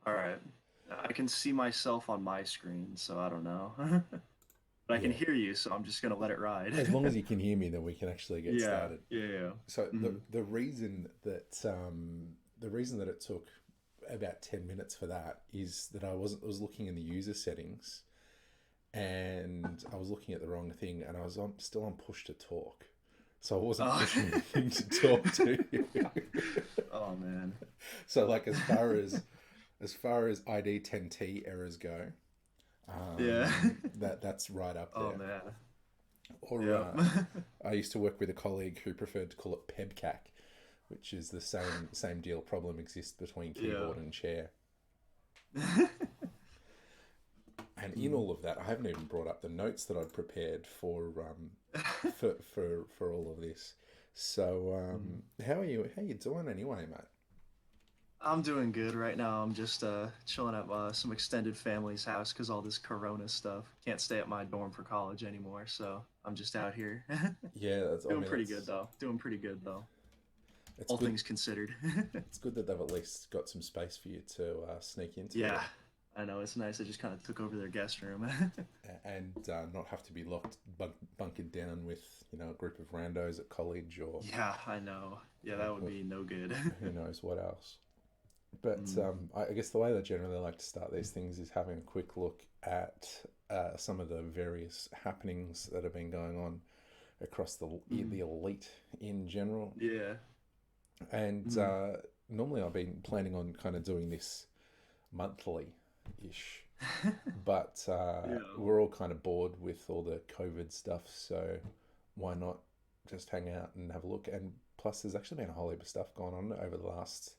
All right. I can see myself on my screen, so I don't know. But I can Yeah. hear you, so I'm just gonna let it As long as ride. you can hear me, then we can actually get Yeah, started. yeah, yeah. So Mm. the reason that it took about 10 minutes for that is that I was looking in the user settings and I was looking at the wrong thing and still on push to talk. So I wasn't Oh. pushing the thing to talk to you. Oh man. So like as far as ID 10T errors go, Yeah. that's right up Oh there. man. Or Yep. I used to work with a colleague who preferred to call it PEBCAC, which is the same deal. Problem exists between Yeah. keyboard and chair. And in Mm. all of that, I haven't even brought up the notes that I'd prepared for all of this. So Mm. how are you? How you doing anyway, mate? I'm doing good right now. I'm just chilling at some extended family's house because all this Corona stuff. Can't stay at my dorm for college anymore, so I'm just out here. Yeah, that's, I Doing mean pretty good though. Doing pretty good though. it's All good. things considered. It's good that they've at least got some space for you to sneak into Yeah, then, I know it's nice. I just kind of took over their guest room. and not have to be bunkered down with a group of randos at college or Yeah, I know. Yeah, that would or be no good. who knows what else. But Mm, I guess the way that I generally like to start these things is having a quick look at some of the various happenings that have been going on across the mm, elite in general. yeah. And Mm. normally I've been planning on kind of doing this monthly ish, but Yeah. we're all kind of bored with all the COVID stuff, so why not just hang out and have a look? And plus, there's actually been a whole heap of stuff going on over the last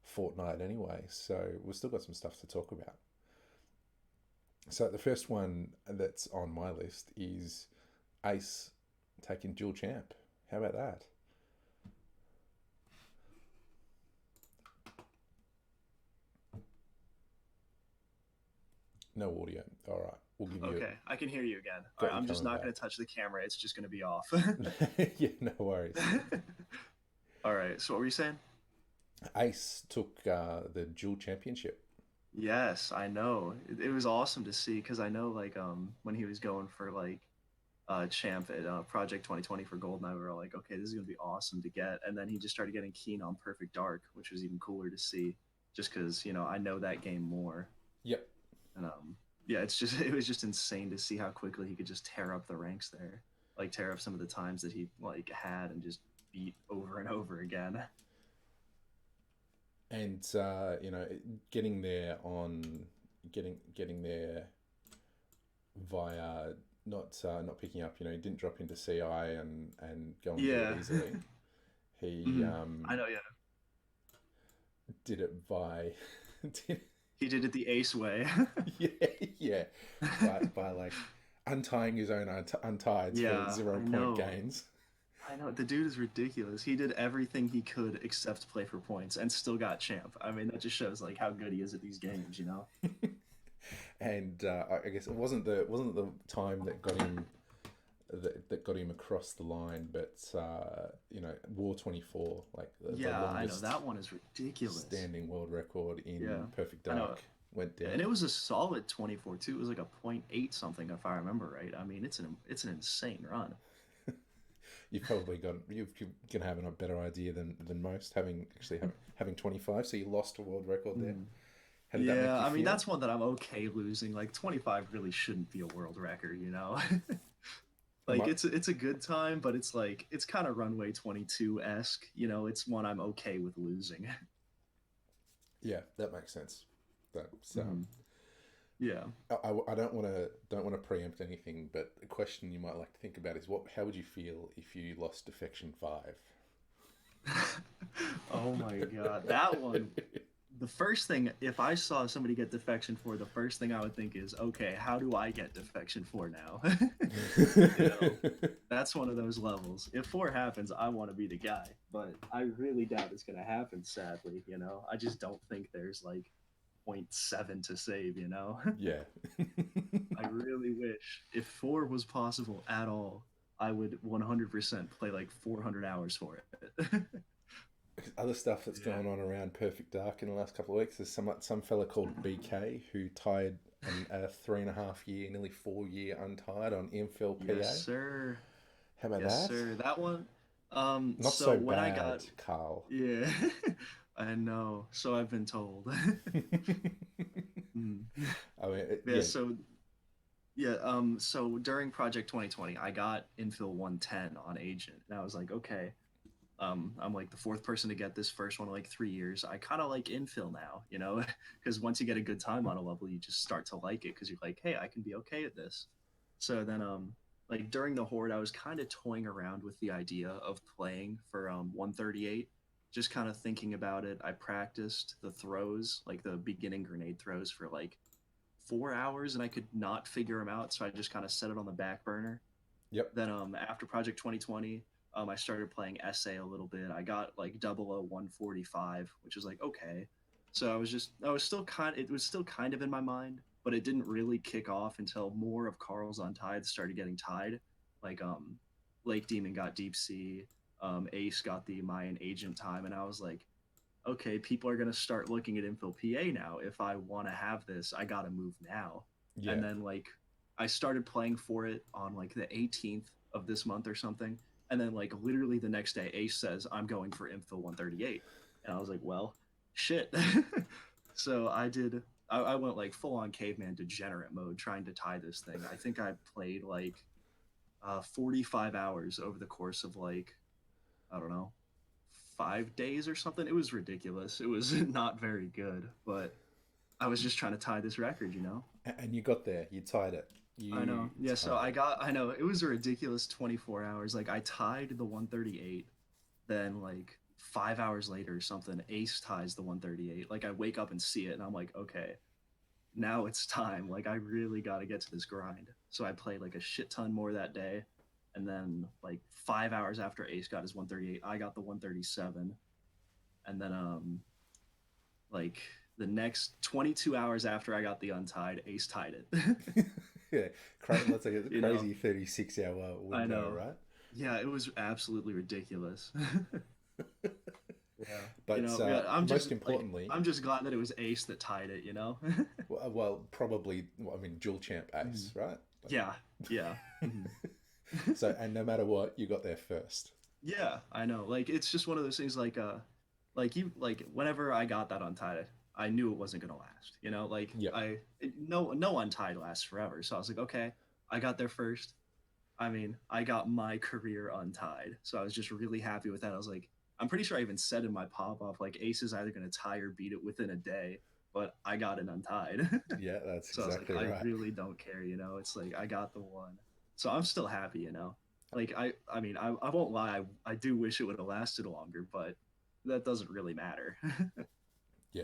fortnight anyway, so we've still got some stuff to talk about. So the first one that's on my list is Ace taking dual champ. How about that? No audio. All right, we'll give you Okay, I can hear you again. All got right, you I'm just coming not back. going to touch the camera. It's just going to be off. Yeah, no worries. All right, so what were you saying? Ace took the dual championship. Yes, I know. It was awesome to see because I know like when he was going for like champ at Project 2020 for Goldeneye, we were all like, okay, this is gonna be awesome to get. And then he just started getting keen on Perfect Dark, which was even cooler to see, just because I know that game more. Yep. And yeah, it's just it was just insane to see how quickly he could just tear up the ranks there, like tear up some of the times that he like had and just beat over and over again. And getting there on getting there via not picking up. He didn't drop into CI and go and do it Yeah. easily. He Mhm. I know. Yeah, did it by did, he did it the Ace way. yeah, yeah, by like untying his own untieds for Yeah, 0 point gains. I know. The dude is ridiculous. He did everything he could except play for points and still got champ. I mean, that just shows like how good he is at these games. And I guess it wasn't the time that got him across the line, but War 24, like the Yeah, I know. longest That one is ridiculous. standing world record in Yeah, Perfect I know. Dark, went And it down. was a solid 24 too. It was like a point 0.8 something if I remember right. I mean, it's an insane run. You're gonna have a better idea than most, having 25. So you lost a world record there. Mm. How did that Yeah, make you I mean, feel? that's one that I'm okay losing. Like 25 really shouldn't be a world record. Am Like I, it's a good time, but it's like it's kind of runway 22-esque. It's one I'm okay with losing. yeah, that makes sense. That's Mhm. Yeah. I don't want to preempt anything, but a question you might like to think about is how would you feel if you lost Defection 5? Oh my God. That one, the first thing, if I saw somebody get defection for, the first thing I would think is, okay, how do I get defection for now? you know, that's one of those levels. If four happens, I want to be the guy, but I really doubt it's going to happen, sadly. I just don't think there's like point 0.7 to save. Yeah. I really wish if four was possible at all, I would 100% play like 400 hours for it. other stuff that's Yeah. going on around Perfect Dark in the last couple of weeks. There's some fella called BK who tied a 3.5 year, nearly 4 year untied on infill Yes, PA. sir. How about Yes, that? sir. That one. Not So so when I got, bad, Carl. yeah, I know. So I've been told. Mm. I mean, Yeah. So yeah. So during Project 2020, I got infill 110 on Agent, and I was like, okay. I'm like the fourth person to get this first one in like 3 years. I kind of like infill now, you know, because once you get a good time on a level, you just start to like it because you're like, hey, I can be okay at this. So then, like during the horde, I was kind of toying around with the idea of playing for 138, just kind of thinking about it. I practiced the throws, like the beginning grenade throws, for like 4 hours, and I could not figure them out. So I just kind of set it on the back burner. yep. Then after Project 2020, I started playing SA a little bit. I got like 00145, which is like okay. So I was still it was still kind of in my mind, but it didn't really kick off until more of Carl's Untied started getting tied. Like Lake Demon got Deep Sea, Ace got the Mayan Agent time, and I was like, okay, people are gonna start looking at Infill PA now. If I want to have this, I gotta move now. And Yeah. then like I started playing for it on like the 18th of this month or something. And then like literally the next day, Ace says I'm going for Infill 138, and I was like, well, shit. So I did. I went like full on caveman degenerate mode trying to tie this thing. I think I played like 45 hours over the course of like, I don't know, 5 days or something. It was ridiculous. It was not very good, but I was just trying to tie this record, you know? And you got there. You tied it. I You know. Yeah, so tied it. I know it was a ridiculous 24 hours. Like I tied the 138, then like 5 hours later or something, Ace ties the 138. Like I wake up and see it and I'm like, okay, now it's time. Like I really got to get to this grind. So I played like a shit ton more that day. And then like 5 hours after Ace got his 138, I got the 137. And then like the next 22 hours after I got the untied, Ace tied it. Yeah. That's like a You know, crazy 36-hour I window, know. right? Yeah, it was absolutely ridiculous. Yeah, you But know, yeah, most importantly, I'm just glad that it was Ace that tied it, you know? probably, well, I mean, dual champ Mhm. ace, right? Yeah, yeah. Mhm. So, and no matter what, you got there first. Yeah, I know. Like it's just one of those things like you like whenever I got that untied, I knew it wasn't gonna last. You know, like Yep. no untied lasts forever. So I was like, okay, I got there first. I mean, I got my career untied. So I was just really happy with that. I was like, I'm pretty sure I even said in my pop off, like Ace is either gonna tie or beat it within a day, but I got it untied. Yeah, that's So I was like, exactly I right. really don't care, you know. It's like I got the one. So I'm still happy, you know. Like I mean, I won't lie, I do wish it would have lasted longer, but that doesn't really matter. Yeah,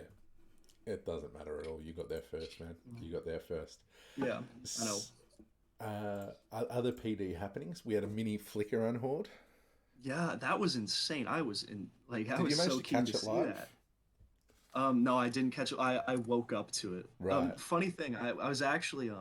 it doesn't matter at all. You got there first, man. You got there first. Yeah, I know. Other PD happenings. We had a mini flicker on Horde. Yeah, that was insane. I was in like I Did you was manage so to keen catch to it see live? that. No, I didn't catch it. I woke up to it. Right. Funny thing, I was actually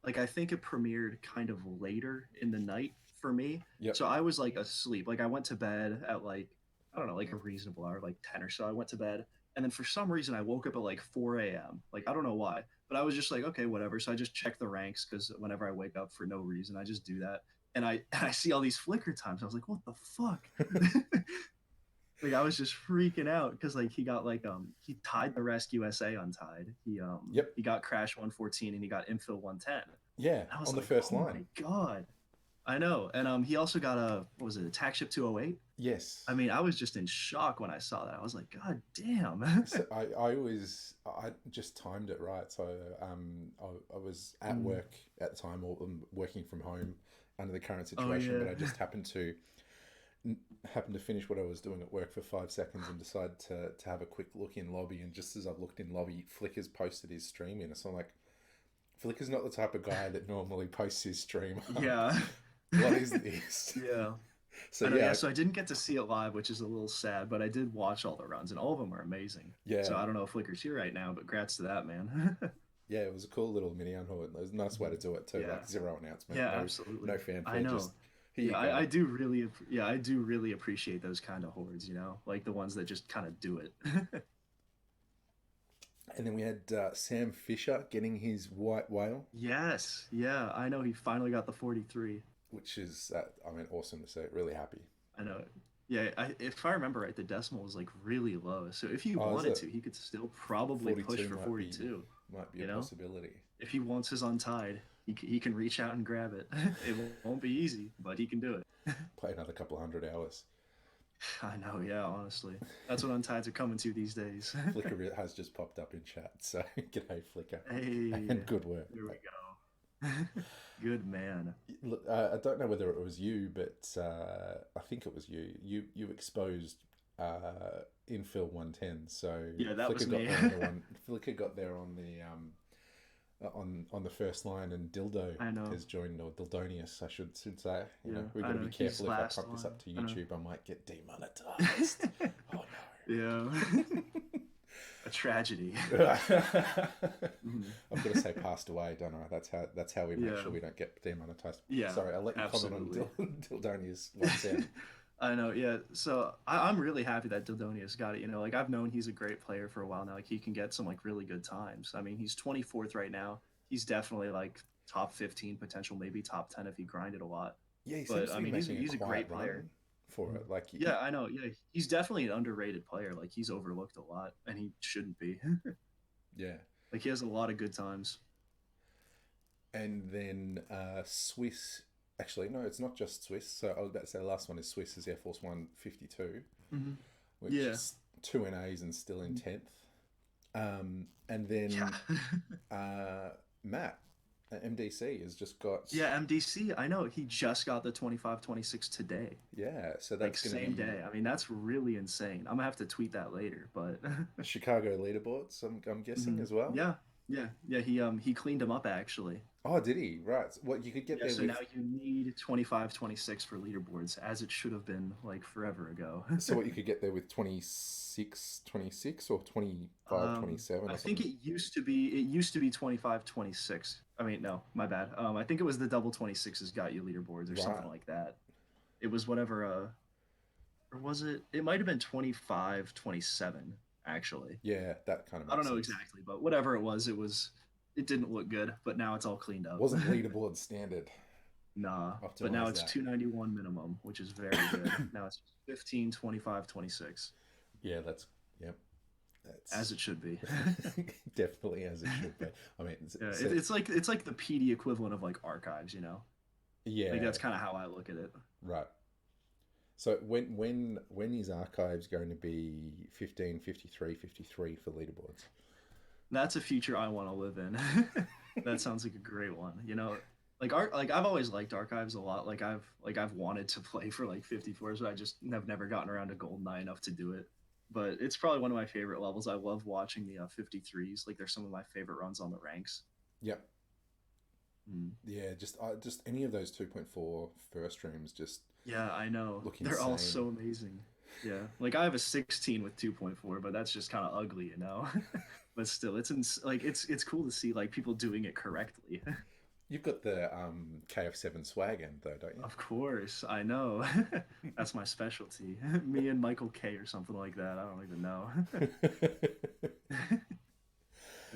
like I think it premiered kind of later in the night for me. Yep. So I was like asleep. Like I went to bed at like I don't know, like a reasonable hour, like 10 or so. I went to bed and then for some reason I woke up at like 4 a.m. Like I don't know why, but I was just like, okay, whatever. So I just checked the ranks because whenever I wake up for no reason, I just do that. And I and I see all these flicker times. I was like, what the fuck? Like I was just freaking out because like he got like he tied the Rescue SA untied. Yep. He got Crash 114 and he got Infill 110. Yeah, I was on the like, first oh line. my god. I know. And he also got a what was it, Attack Ship 208? I Yes. mean, I was just in shock when I saw that. I was like, God damn. So I just timed it right. So I was at Mm. work at the time, or working from home under the current Oh situation, but yeah. I just happened to finish what I was doing at work for 5 seconds and decide to have a quick look in lobby. And just as I've looked in lobby, Flicker's posted his stream in. So I'm like, Flicker's not the type of guy that normally posts his stream up. Yeah. What is this? Yeah. So I know, yeah, yeah, so I didn't get to see it live, which is a little sad, but I did watch all the runs and all of them are amazing. yeah, So I don't know if Flicker's here right now, but grats to that man. yeah. It was a cool little mini unhood. It was a nice way to do it too. Yeah. Like zero announcement, Yeah, no absolutely. I fanfare. Just know. Here you Yeah, go. I do really appreciate those kind of hordes, you know, like the ones that just kind of do it. And then we had Sam Fisher getting his white whale, Yes, yeah, I know he finally got the 43. which is, I mean, awesome to see. Really happy. I know. Yeah, if I remember right, the decimal was like really low. So if he Oh, is wanted it? to, he could still probably push 42 for 42, might be a you know? possibility. If he wants his untied, he can reach out and grab it. It won't be easy, but he can do it. Play another couple hundred hours. I know, yeah, honestly. That's what untieds are coming to these days. Flickr has just popped up in chat, so g'day Flickr, Hey, and good work. there we go. Good man. Look, I don't know whether it was you, but I think it was you. You exposed infill 110, so Yeah, that was Flickr got me. there on the one. Flickr got there on the on the first line, and Dildo I know. has joined, or Dildonius, I should say. You Yeah, know, we've I got to know. be He's careful if I last pump this line. up to I know. YouTube, I might get demonetized. Oh Yeah. no. A tragedy. I've Mhm. got to say passed away, don't I? That's how we make Yeah. sure we don't get demonetized. Yeah, Sorry, I'll let you comment absolutely. on Dildonius once in. I know, yeah. So I'm really happy that Dildonius got it. You know, like I've known he's a great player for a while now. Like he can get some like really good times. I mean, he's 24th right now. He's definitely like top 15 potential, maybe top 10 if he grinded a lot. Yeah, he seems But to I be mean, making a he's a quiet great player. run for Mhm. it. Like, Yeah, I know. Yeah, he's definitely an underrated player. Like he's overlooked a lot, and he shouldn't be. yeah. Like he has a lot of good times. And then Swiss. Actually, no, it's not just Swiss. So I was about to say the last one is Swiss is Air Force 152, Hmm. which Yeah. is two NAs and still in 10th. And Yeah. then Matt at MDC has just got, Yeah, MDC. I know he just got the 25-26 today. yeah, so Like that's going to same be day. I mean, that's really insane. I'm gonna have to tweet that later, but Chicago leaderboards, I'm guessing, Mhm. as well. Yeah, yeah. He cleaned him up actually. Oh, did he? Right. What you could get Yeah, there so now with. you need 25-26 for leaderboards, as it should have been like forever ago. So what you could get there with 26, 26, or 25, Um, 27 I or think something. it used to be 25-26. I mean, no, my bad. I think it was the double 26s got you leaderboards or something Right. like that. It was whatever. Or was it? It might have been 25-27 actually. Yeah, that kind of I don't makes know sense. exactly, but whatever it was, it didn't look good. But now it's all cleaned up. Wasn't leaderboard standard. Nah, but now Optimize it's that. 291 minimum, which is very good. Now it's 15, 25, 26, Yeah, yep, as that's it should be. definitely as it should be. I mean, Yeah, so it's like the PD equivalent of like archives, you know. Like yeah, that's kind of how I look at it. right. So when is archives going to be 15, 53, 53 for leaderboards? That's a future I want to live in. That sounds like a great one. You know, like I've always liked archives a lot. Like I've wanted to play for like 54s, but I just have never gotten around to Goldeneye enough to do it. But it's probably one of my favorite levels. I love watching the 53s. Like they're some of my favorite runs on the ranks. Yep. Mm. Yeah, just any of those 2.4 first rooms just Yeah, I know. look They're all insane. so amazing. Yeah, like I have a 16 with 2.4, but that's just kind of ugly, you know. But still, like it's cool to see like people doing it correctly. You've got the KF7 swag end though, don't Of course, I know. That's my specialty. Me and Michael K or something like that. I don't even know. you?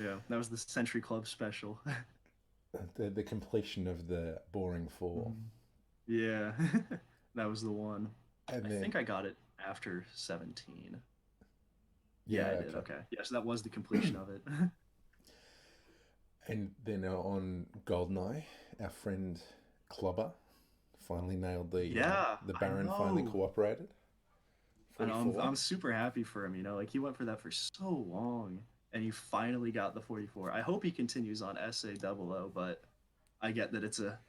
Yeah, that was the Century Club special. The completion of the boring four, Mhm. Yeah, that was the one. and I then think I got it after 17. Yeah, I yeah, did. okay, Okay. Yeah, so that was the completion of it. and then on Goldeneye, our friend Clobber finally nailed Yeah, the I Baron finally know. cooperated. I know. 44. I'm super happy for him. You know, like he went for that for so long, and he finally got the 44. I hope he continues on SA00, but I get that it's a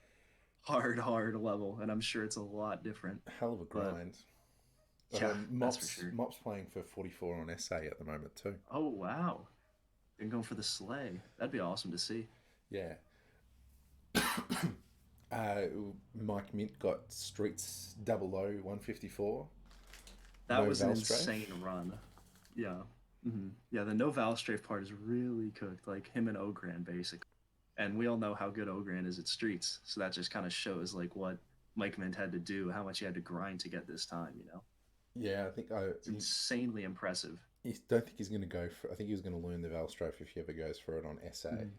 hard level, and I'm sure it's a lot different. Hell of a But grind. yeah, that's for Mops sure. Mops playing for 44 on SA at the moment too. Oh wow, and going for the sleigh. That'd be awesome to see. Yeah. Uh, Mike Mint got Streets double O 154. That No was an Valstrafe. insane run. Yeah. Yeah, the no Valstrafe part is really cooked. Like him and Ogran basically. And we all know how good Ogran is at streets. So that just kind of shows like what Mike Mint had to do, how much he had to grind to get this time. Yeah, I think It's insanely impressive. don't think he's going to go for. I think he was going to learn the Valstrofe if he ever goes for it on SA, Mhm.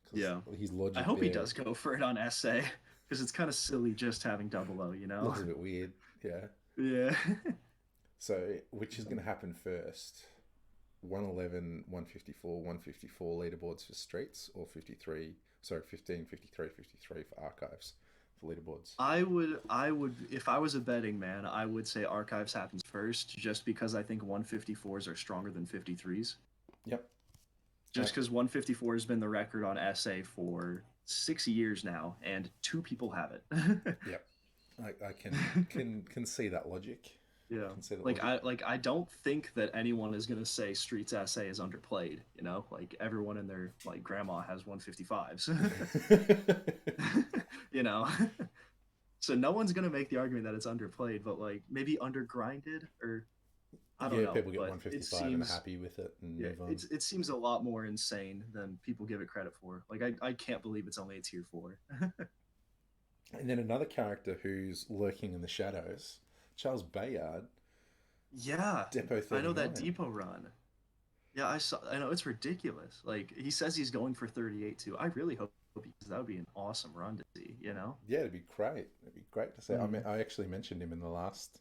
because Yeah, his I logic hope he there does go for it on SA because it's kind of silly just having double O. looks a bit weird. Yeah. Yeah. So which is going to happen first? 111, 154, 154 leaderboards for streets, or 53, sorry, 15, 53, 53 for archives for leaderboards. If I was a betting man, I would say archives happens first, just because I think 154s are stronger than 53s. Yep. Just because 154 has been the record on SA for 6 years now, and two people have it. Yep. I can see that logic. Yeah. Can see that Like logic. I don't think that anyone is gonna say Streets SA is underplayed. Like everyone and their like grandma has 155s. you know. So no one's gonna make the argument that it's underplayed, but like maybe undergrinded, or I don't Yeah, know. people get But it 155 and are seems, happy with it and yeah, move on. it seems a lot more insane than people give it credit for. Like I can't believe it's only a tier 4. And then another character who's lurking in the shadows, Charles Bayard, Yeah, Depot I know that 39. depot run. Yeah, I saw. I know it's ridiculous. Like he says he's going for 38 too. I really hope, because that would be an awesome run to see. Yeah, it'd be great. It'd be great to see. I mean, Mm. I actually mentioned him in the last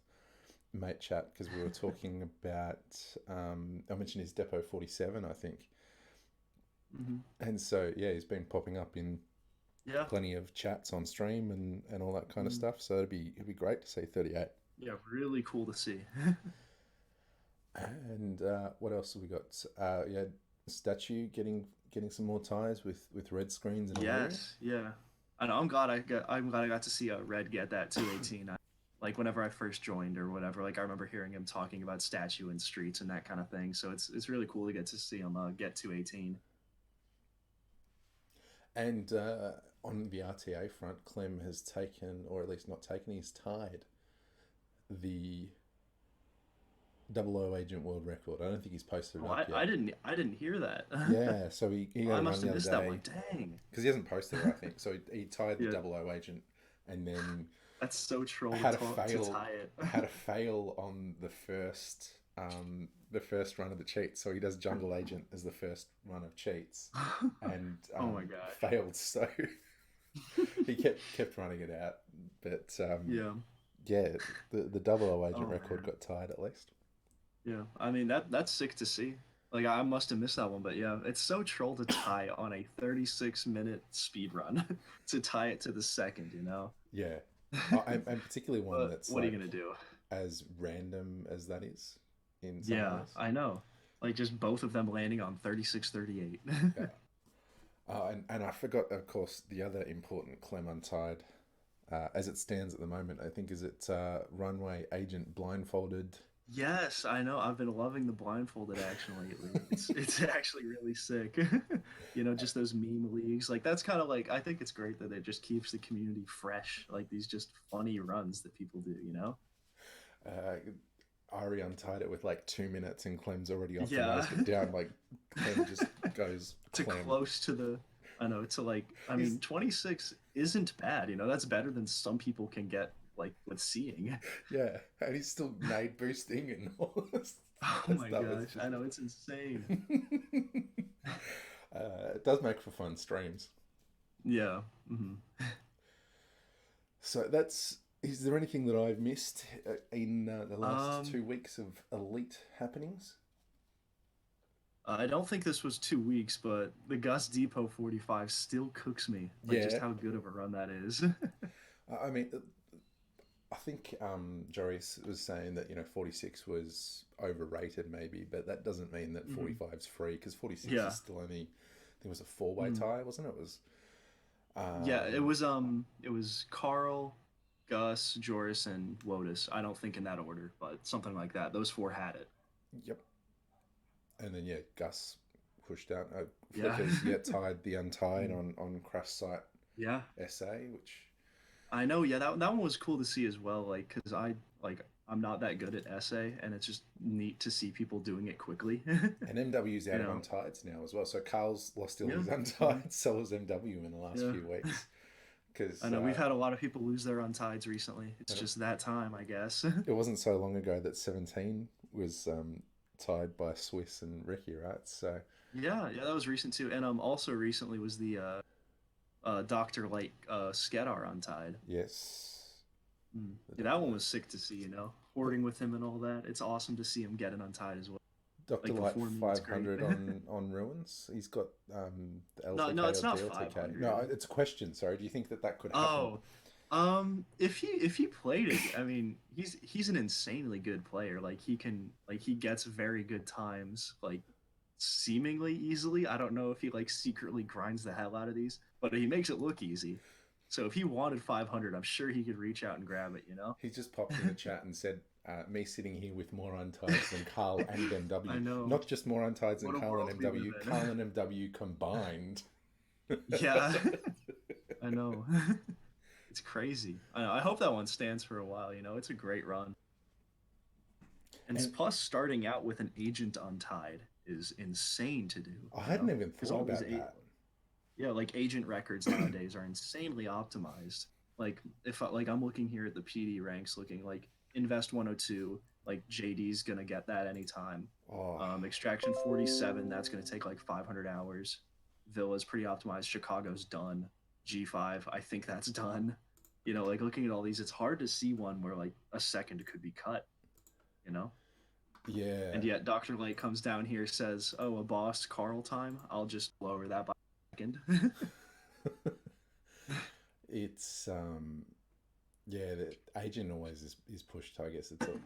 mate chat because we were talking about. I mentioned his Depot 47, I think, Hmm. and so yeah, he's been popping up in Yeah. plenty of chats on stream and all that kind of Mm. stuff. So it'd be great to see 38. Yeah, really cool to see. And what else have we got? Yeah, statue getting some more ties with red screens and Illyria. Yes, yeah. I know. I'm glad I got to see Red get that 218. Like whenever I first joined or whatever, like I remember hearing him talking about statue and streets and that kind of thing. So it's really cool to get to see him get 218. And on the RTA front, Clem has taken, or at least not taken, he's tied the double O agent world record. I don't think he's posted it Oh, up I yet. didn't hear that. Yeah, so he I got a run must the have other missed that day one. Dang. because he hasn't posted it, I think. So he tied the Yeah, double O agent and then that's so troll had a to fail tie it. had a fail on the first run of the cheats. So he does jungle agent as the first run of cheats and Oh my gosh. failed. So he kept running it out, but Yeah. yeah, the double O agent Oh record man. got tied at least. Yeah. I mean that's sick to see. Like I must have missed that one, but yeah, it's so troll to tie on a 36-minute speed run to tie it to the second. Yeah, and particularly one But that's what are you like gonna do? as random as that is in some Yeah, ways. I know. Like just both of them landing on 36, 38. Yeah. And I forgot, of course, the other important Clem Untied, as it stands at the moment. I think is it runway agent blindfolded. Yes, I know. I've been loving the blindfolded action lately. It's actually really sick. Just those meme leagues. Like that's kind of like I think it's great that it just keeps the community fresh. Like these just funny runs that people do. Uh, Ari untied it with like 2 minutes, and Clem's already Yeah. optimized it down. Like Clem just goes To Clem. close to the I know, to like I He's mean 26 isn't bad. That's better than some people can get like with seeing. Yeah, and he's still nade boosting and all this Oh my stuff. It's gosh, I know it's insane. it does make for fun streams. Yeah. Hmm. So that's. Is there anything that I've missed in the last Um 2 weeks of elite happenings? I don't think this was 2 weeks, but the Gus Depot 45 still cooks me. Like just Yeah, how good of a run that is. I mean, I think Joris was saying that 46 was overrated maybe, but that doesn't mean that Hmm. 45's free because 46 Yeah. is still only. I think it was a four-way Mm. tie, wasn't it? It was. Yeah, it Um, was Carl, Gus, Joris, and Wotus. I don't think in that order, but something like that. Those four had it. yep. And then yeah, Gus pushed out. Yeah. Flickers yet tied the untied Mm. on Crash Site Yeah. SA, which I know. Yeah, that one was cool to see as well. Like, cause I'm not that good at essay, and it's just neat to see people doing it quickly. and MW's you out of know. untieds now as well. So Carl's lost all Yeah. his Mhm. untied, so has MW in the last Yeah. few weeks. I because know we've had a lot of people lose their untieds recently. It's just that time, I guess. it wasn't so long ago that 17 was tied by Swiss and Ricky, right? So Yeah, yeah, that was recent too. And also recently was the Doctor Light Skedar untied. yes, the Yeah, that one Doctor was sick to see. Hoarding with him and all that. It's awesome to see him get an untied as well. Doctor Like the Light formula is great. 500 on Ruins. He's got the No, LTK it's or not DLTK. No, 500. it's a question. Sorry, do you think that that could happen? Oh, if he played it, I mean, he's an insanely good player. Like he gets very good times, like seemingly easily. I don't know if he like secretly grinds the hell out of these, but he makes it look easy. So if he wanted 500, I'm sure he could reach out and grab it. He just popped in the chat and said, "Me sitting here with more untieds than Carl and I MW. know. Not just more untieds than What a Carl and world we live MW. in. Carl and MW combined." Yeah, I know. It's crazy. I know. I hope that one stands for a while. It's a great run. And And plus, starting out with an agent untied is insane to do. I hadn't even Because thought all these about that. yeah, like agent records nowadays are insanely optimized. Like if like I'm looking here at the PD ranks, looking like Invest 102, like JD's gonna get that anytime. Oh, Extraction 47, that's gonna take like 500 hours. Villa's pretty optimized. Chicago's done. G5, I think that's done. Like looking at all these, it's hard to see one where like a second could be cut. You know. yeah. And yet Dr. Light comes down here, says, "Oh, a boss Carl time. I'll just lower that by a second." It's yeah, the agent always is pushed. I guess it's all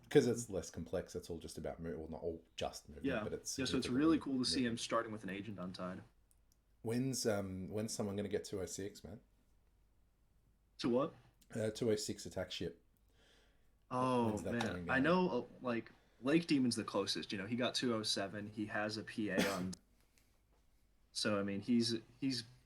because it's less complex. It's all just about movement. Well, not all just movement, Yeah. but it's Yeah, so it's really significantly cool to see him movement. starting with an agent untied. When's someone going to get 206, man? To what? 206 attack ship. Oh When's that man, coming I down? know. Like Lake Demon's the closest. He got 207. He has a PA on, so I mean he's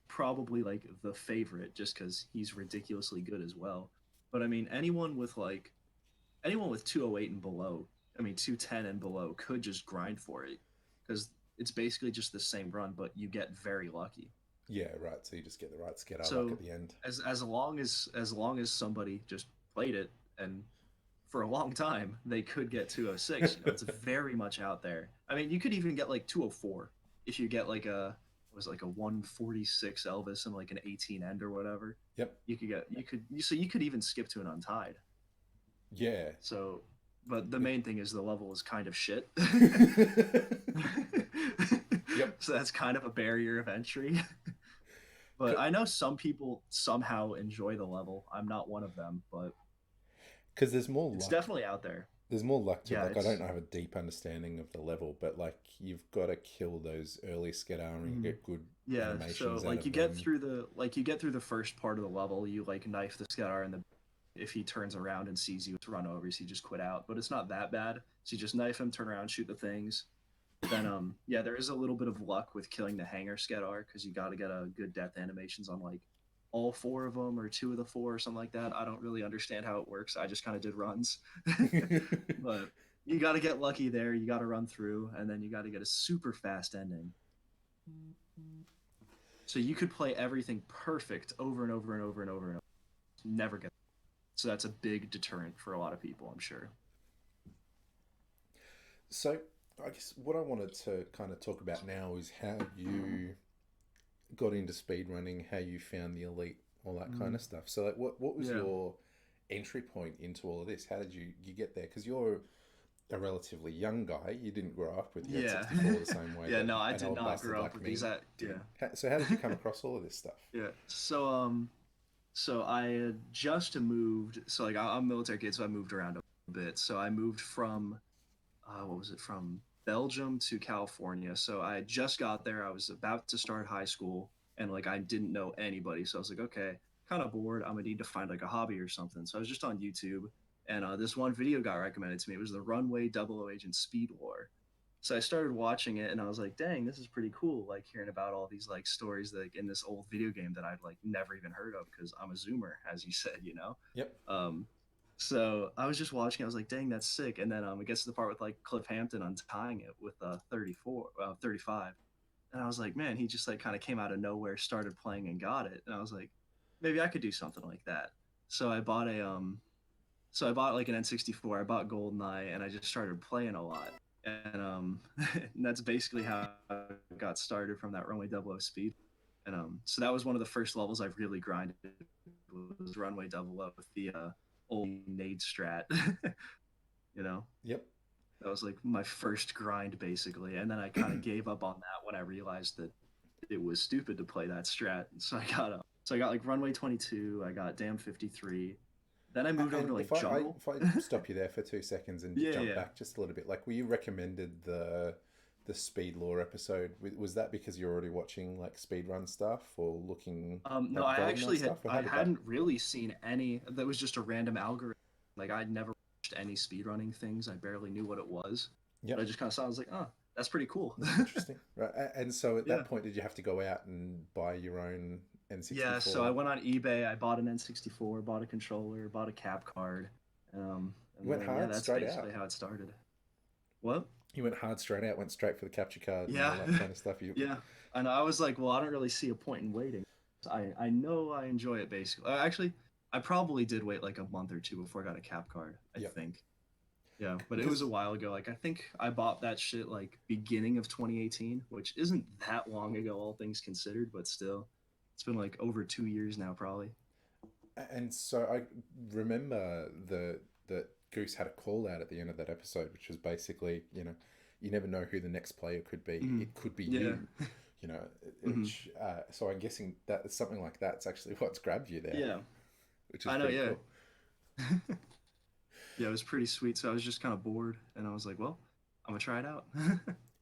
probably like the favorite just because he's ridiculously good as well. But I mean anyone with 208 and below, I mean 210 and below could just grind for it because it's basically just the same run, but you get very lucky. Yeah, right. So you just get the right scatter luck at So the end. as long as somebody just played it and for a long time they could get 206. It's very much out there. I mean, you could even get like 204 if you get like a was it, like a 146 Elvis and like an 18 end or whatever. Yep. You could even skip to an untied. Yeah. So, but the It- main thing is the level is kind of shit. yep. So that's kind of a barrier of entry. But I know some people somehow enjoy the level. I'm not one of them, but Because there's more it's luck. definitely out there. There's more luck to it. Yeah, Like I don't it's have a deep understanding of the level, but like you've got to kill those early scatter and you mhm. get good Yeah. So animations out like of them. you get through the first part of the level. You like knife the Scar, and if he turns around and sees you, it's run over. So you just quit out. But it's not that bad. So you just knife him, turn around, shoot the things. Then yeah, there is a little bit of luck with killing the hanger Skedar because you got to get a good death animations on like all four of them or two of the four or something like that. I don't really understand how it works. I just kind of did runs, but you got to get lucky there. You got to run through, and then you got to get a super fast ending. So you could play everything perfect over and over and over and over and over. Never get. So that's a big deterrent for a lot of people, I'm sure. So I guess what I wanted to kind of talk about now is how you got into speed running, how you found the elite, all that kind Mm, of stuff. So like, what was yeah. your entry point into all of this? How did you get there? Because you're a relatively young guy. You didn't grow up with the Yeah. N64 the same way Yeah, that no, I an did old not bastard grow up like with these. me Yeah. did. So how did you come across all of this stuff? Yeah. So I had just moved. So like I'm a military kid, so I moved around a bit. So I moved from what was it, from Belgium to California. So I just got there. I was about to start high school, and like I didn't know anybody. So I was like, okay, kind of bored. I'm gonna need to find like a hobby or something. So I was just on YouTube, and this one video got recommended to me. It was the Runway Double O Agent Speed War. So I started watching it, and I was like, dang, this is pretty cool. Like hearing about all these like stories like in this old video game that I'd like never even heard of because I'm a Zoomer, as you said. Yep. Um, so I was just watching. I was like, "Dang, that's sick!" And then it gets to the part with like Cliff Hampton untying it with 35, and I was like, "Man, he just like kind of came out of nowhere, started playing, and got it." And I was like, maybe I could do something like that. So I bought a so I bought like an N64. I bought GoldenEye, and I just started playing a lot. And and that's basically how I got started from that Runway Double O speed. And so that was one of the first levels I've really grinded was Runway Double O with the old nade strat. you know, Yep. that was like my first grind basically, and then I kind of gave up on that when I realized that it was stupid to play that strat. So I got like Runway 22, I got Dam 53. Then I moved over And to like Jungle. if I stop you there for 2 seconds and yeah, jump yeah. back just a little bit, like were you recommended the speed lore episode? Was that because you're already watching like speed run stuff or looking No, at I GoldenEye actually had stuff, or how I did that? hadn't really seen any. That was just a random algorithm. Like I'd never watched any speedrunning things. I barely knew what it was, but Yep. I just kind of saw. I was like, oh, that's pretty cool. That's interesting, right? And so at yeah, that point, did you have to go out and buy your own yeah. So I N64? went on eBay. I bought an N64, bought a controller, bought a cap card, You and went then yeah, hard that's straight out. basically how it started. What? You went hard straight out, went straight for the capture card and Yeah, all that kind of stuff. You yeah. And I was like, well, I don't really see a point in waiting. I know I enjoy it basically. Actually, I probably did wait like a month or two before I got a cap card. I Yep. think. Yeah, but it was a Because while ago. Like I think I bought that shit like beginning of 2018, which isn't that long ago, all things considered, but still, it's been like over 2 years now, probably. and so I remember that Goose had a call out at the end of that episode, which was basically, you never know who the next player could be. Mhm. It could be Yeah. you, you know. Mhm. So I'm guessing that something like that's actually what's grabbed you there, Yeah, which is I know. pretty Yeah, cool. yeah, it was pretty sweet. So I was just kind of bored, and I was like, well, I'm gonna try it out.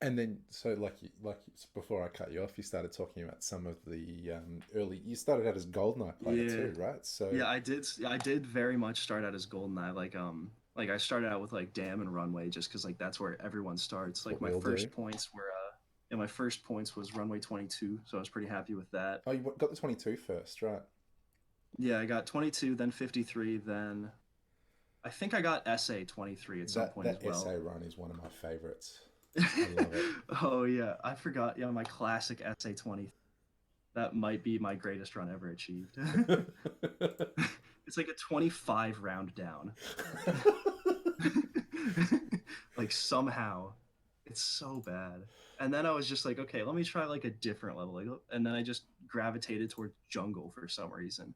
And then, so before I cut you off, you started talking about some of the early. You started out as Goldeneye player yeah, too, right? So yeah, I did. I did very much start out as GoldenEye. Like I started out with like Dam and Runway, just because like that's where everyone starts. that's Like what we my all do. first points were yeah, my first points was Runway 22, so I was pretty happy with that. Oh, you got the 22 first, right? Yeah, I got 22, then 53, then I think I got SA 23 at some point That as well. essay run is one of my favorites. I love it. oh yeah, I forgot. Yeah, my classic SA 20. That might be my greatest run ever achieved. it's like a 25 round down. like somehow it's so bad. And then I was just like, okay, let me try like a different level. And then I just gravitated towards jungle for some reason.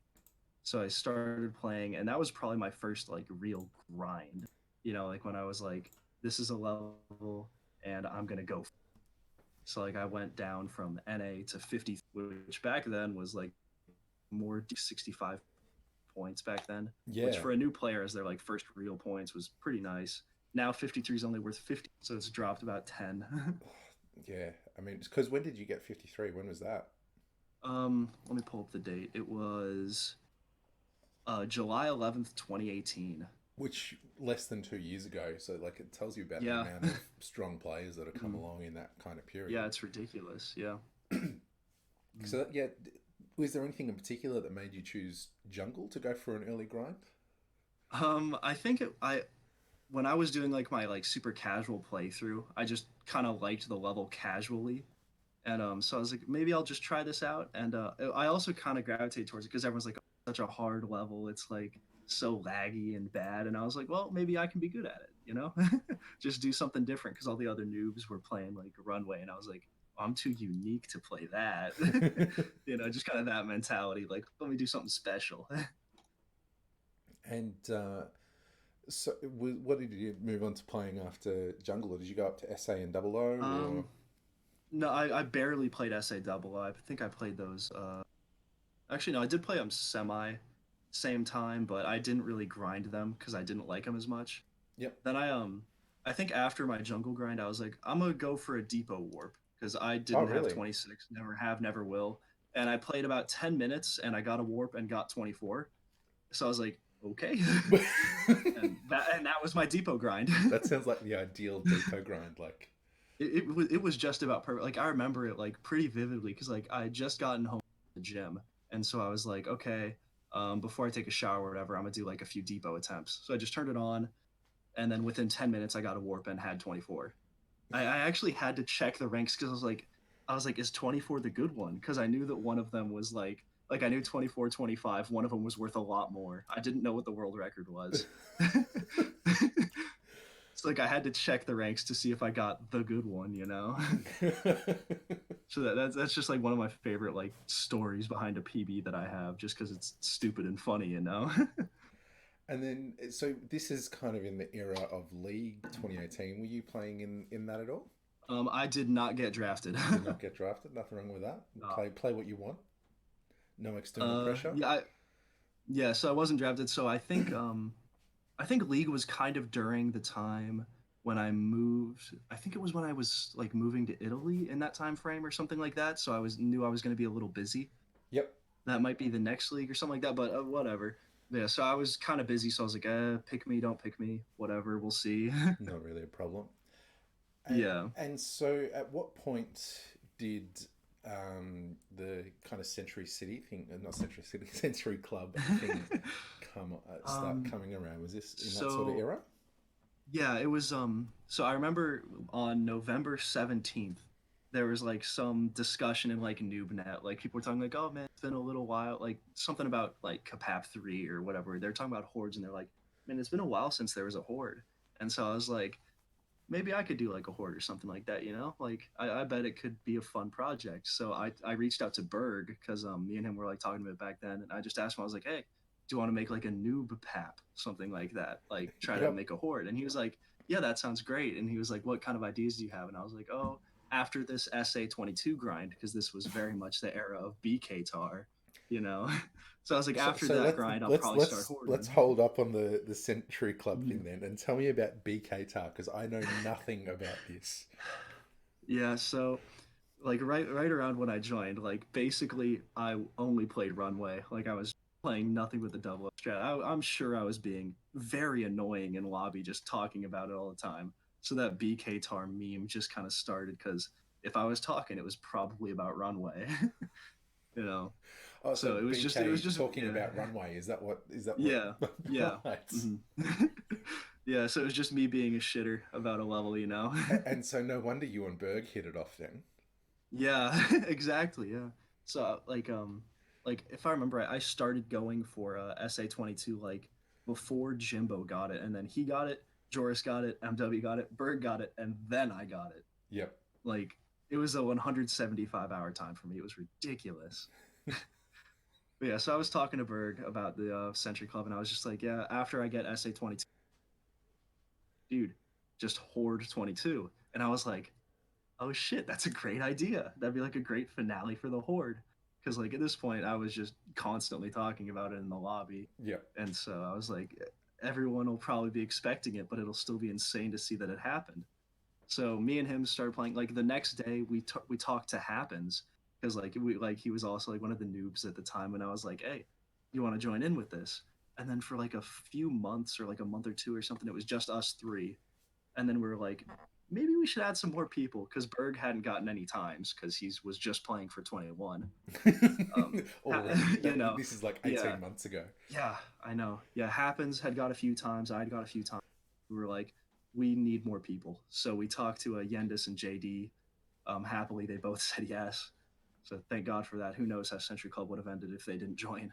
So I started playing, and that was probably my first like real grind. Like when I was like, this is a level, and I'm gonna go. So like I went down from NA to 50, which back then was like more 65 points back then, which Yeah, for a new player as their like first real points was pretty nice. Now 53 is only worth 50, so it's dropped about 10. yeah. I mean, because when did you get 53? When was that? Let me pull up the date. It was July 11th, 2018. Which less than 2 years ago. So like it tells you about the Yeah. amount of strong players that have come Mhm. along in that kind of period. Yeah, it's ridiculous. Yeah. Mm. So yeah, was there anything in particular that made you choose jungle to go for an early grind? I think I when I was doing like my like super casual playthrough, I just kind of liked the level casually, and so I was like, maybe I'll just try this out. And I also kind of gravitate towards it because everyone's like, oh, such a hard level. It's like so laggy and bad, and I was like, well, maybe I can be good at it. Just do something different because all the other noobs were playing like Runway, and I was like, I'm too unique to play that. Just kind of that mentality. Like, let me do something special. And so, what did you move on to playing after jungle? Or did you go up to SA and double O, or um, no, I barely played SA Double. I think I played those. Actually, no, I did play them same time, but I didn't really grind them because I didn't like them as much. yep? Then I think after my jungle grind, I was like, I'm gonna go for a depot warp because I Oh, didn't have really? 26, never have, never will, and I played about 10 minutes and I got a warp and got 24. So I was like, okay, and that was my depot grind. That sounds like the ideal depot grind. Like, it was just about perfect. Like I remember it like pretty vividly because like I had just gotten home from the gym, and so I was like, okay, before I take a shower or whatever, I'm gonna do like a few depot attempts. So I just turned it on, and then within 10 minutes, I got a warp and had 24. I actually had to check the ranks because I was like, is 24 the good one? Because I knew that one of them was like Like I knew 24, 25. One of them was worth a lot more. I didn't know what the world record was. It's like I had to check the ranks to see if I got the good one, you know. So that's just like one of my favorite like stories behind a PB that I have, just because it's stupid and funny, you know. And then, so this is kind of in the era of League 2018. Were you playing in that at all? I did not get drafted. Did not get drafted. Nothing wrong with that. No. Play what you want. No external pressure. Yeah, yeah. So I wasn't drafted. So I think League was kind of during the time when I moved. I think it was when I was like moving to Italy in that time frame or something like that. So I was knew I was going to be a little busy. Yep. That might be the next league or something like that, but whatever. Yeah, so I was kind of busy, so I was like, pick me, don't pick me, whatever, we'll see. Not really a problem. Yeah. And so, at what point did the kind of Century City thing, not Century City, Century Club thing start um, coming around? Was this in that sort of so era? yeah, it was so I remember on November 17th there was like some discussion in like NoobNet. Like people were talking like, "Oh man, it's been a little while." Like something about like Capap 3 or whatever. They're talking about hordes and they're like, "Man, it's been a while since there was a horde." And so I was like, maybe I could do like a horde or something like that, you know? Like I bet it could be a fun project. So I reached out to Berg because me and him were like talking about it back then, and I just asked him, I was like, hey, do you want to make like a noob pap, something like that? Like try to Yep. make a horde. And he was like, yeah, that sounds great. And he was like, what kind of ideas do you have? And I was like, oh, after this SA 22 grind, because this was very much the era of BK tar, you know. So I was like, So, after so that let's grind, I'll let's probably start let's let's hording. hold up on the Century Club thing Mhm. then, and tell me about BK Tar because I know nothing about this. Yeah, so like right around when I joined, like basically I only played runway. Like I was playing nothing but the double up strat. I'm sure I was being very annoying in lobby just talking about it all the time. So that BK tar meme just kind of started because if I was talking, it was probably about runway, you know. Oh, so So it was BK just talking yeah, about runway. Is that what yeah, yeah. right? hmm Yeah, so it was just me being a shitter about a level, you know. And so no wonder you and Berg hit it off then. Yeah, exactly. Yeah. So like if I remember right, I started going for SA 22 like before Jimbo got it, and then he got it, Joris got it, MW got it, Berg got it, and then I got it. Yep. Like it was a 175-hour time for me. It was ridiculous. But yeah, so I was talking to Berg about the Century Club, and I was just like, yeah, after I get SA 22, dude, just horde 22, and I was like, oh shit, that's a great idea. That'd be like a great finale for the horde. Because like at this point, I was just constantly talking about it in the lobby, Yep. and so I was like, everyone will probably be expecting it, but it'll still be insane to see that it happened. So me and him started playing. Like the next day, we talked to Happens because like he was also like one of the noobs at the time, and I was like, hey, you want to join in with this? And then for like a few months or like a month or two or something, it was just us three, and then we were like, maybe we should add some more people because Berg hadn't gotten any times because he was just playing for 21. Already. You know, This is like yeah, 18 months ago. yeah, I know. Yeah, Happens had got a few times. I'd got a few times. We were like, we need more people. So we talked to Yendis and JD. Happily, they both said yes. So thank God for that. Who knows how Century Club would have ended if they didn't join.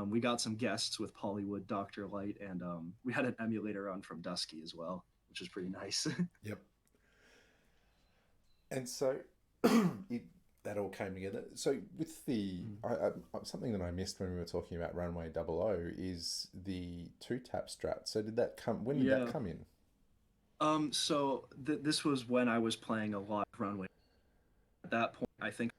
We got some guests with Pollywood, Dr. Light, and we had an emulator on from Dusky as well, which is pretty nice. Yep. And so it, that all came together. So with the something that I missed when we were talking about Runway Double O is the two tap strat. So did that come? When did that Yeah. come in? So this was when I was playing a lot of Runway. At that point, I think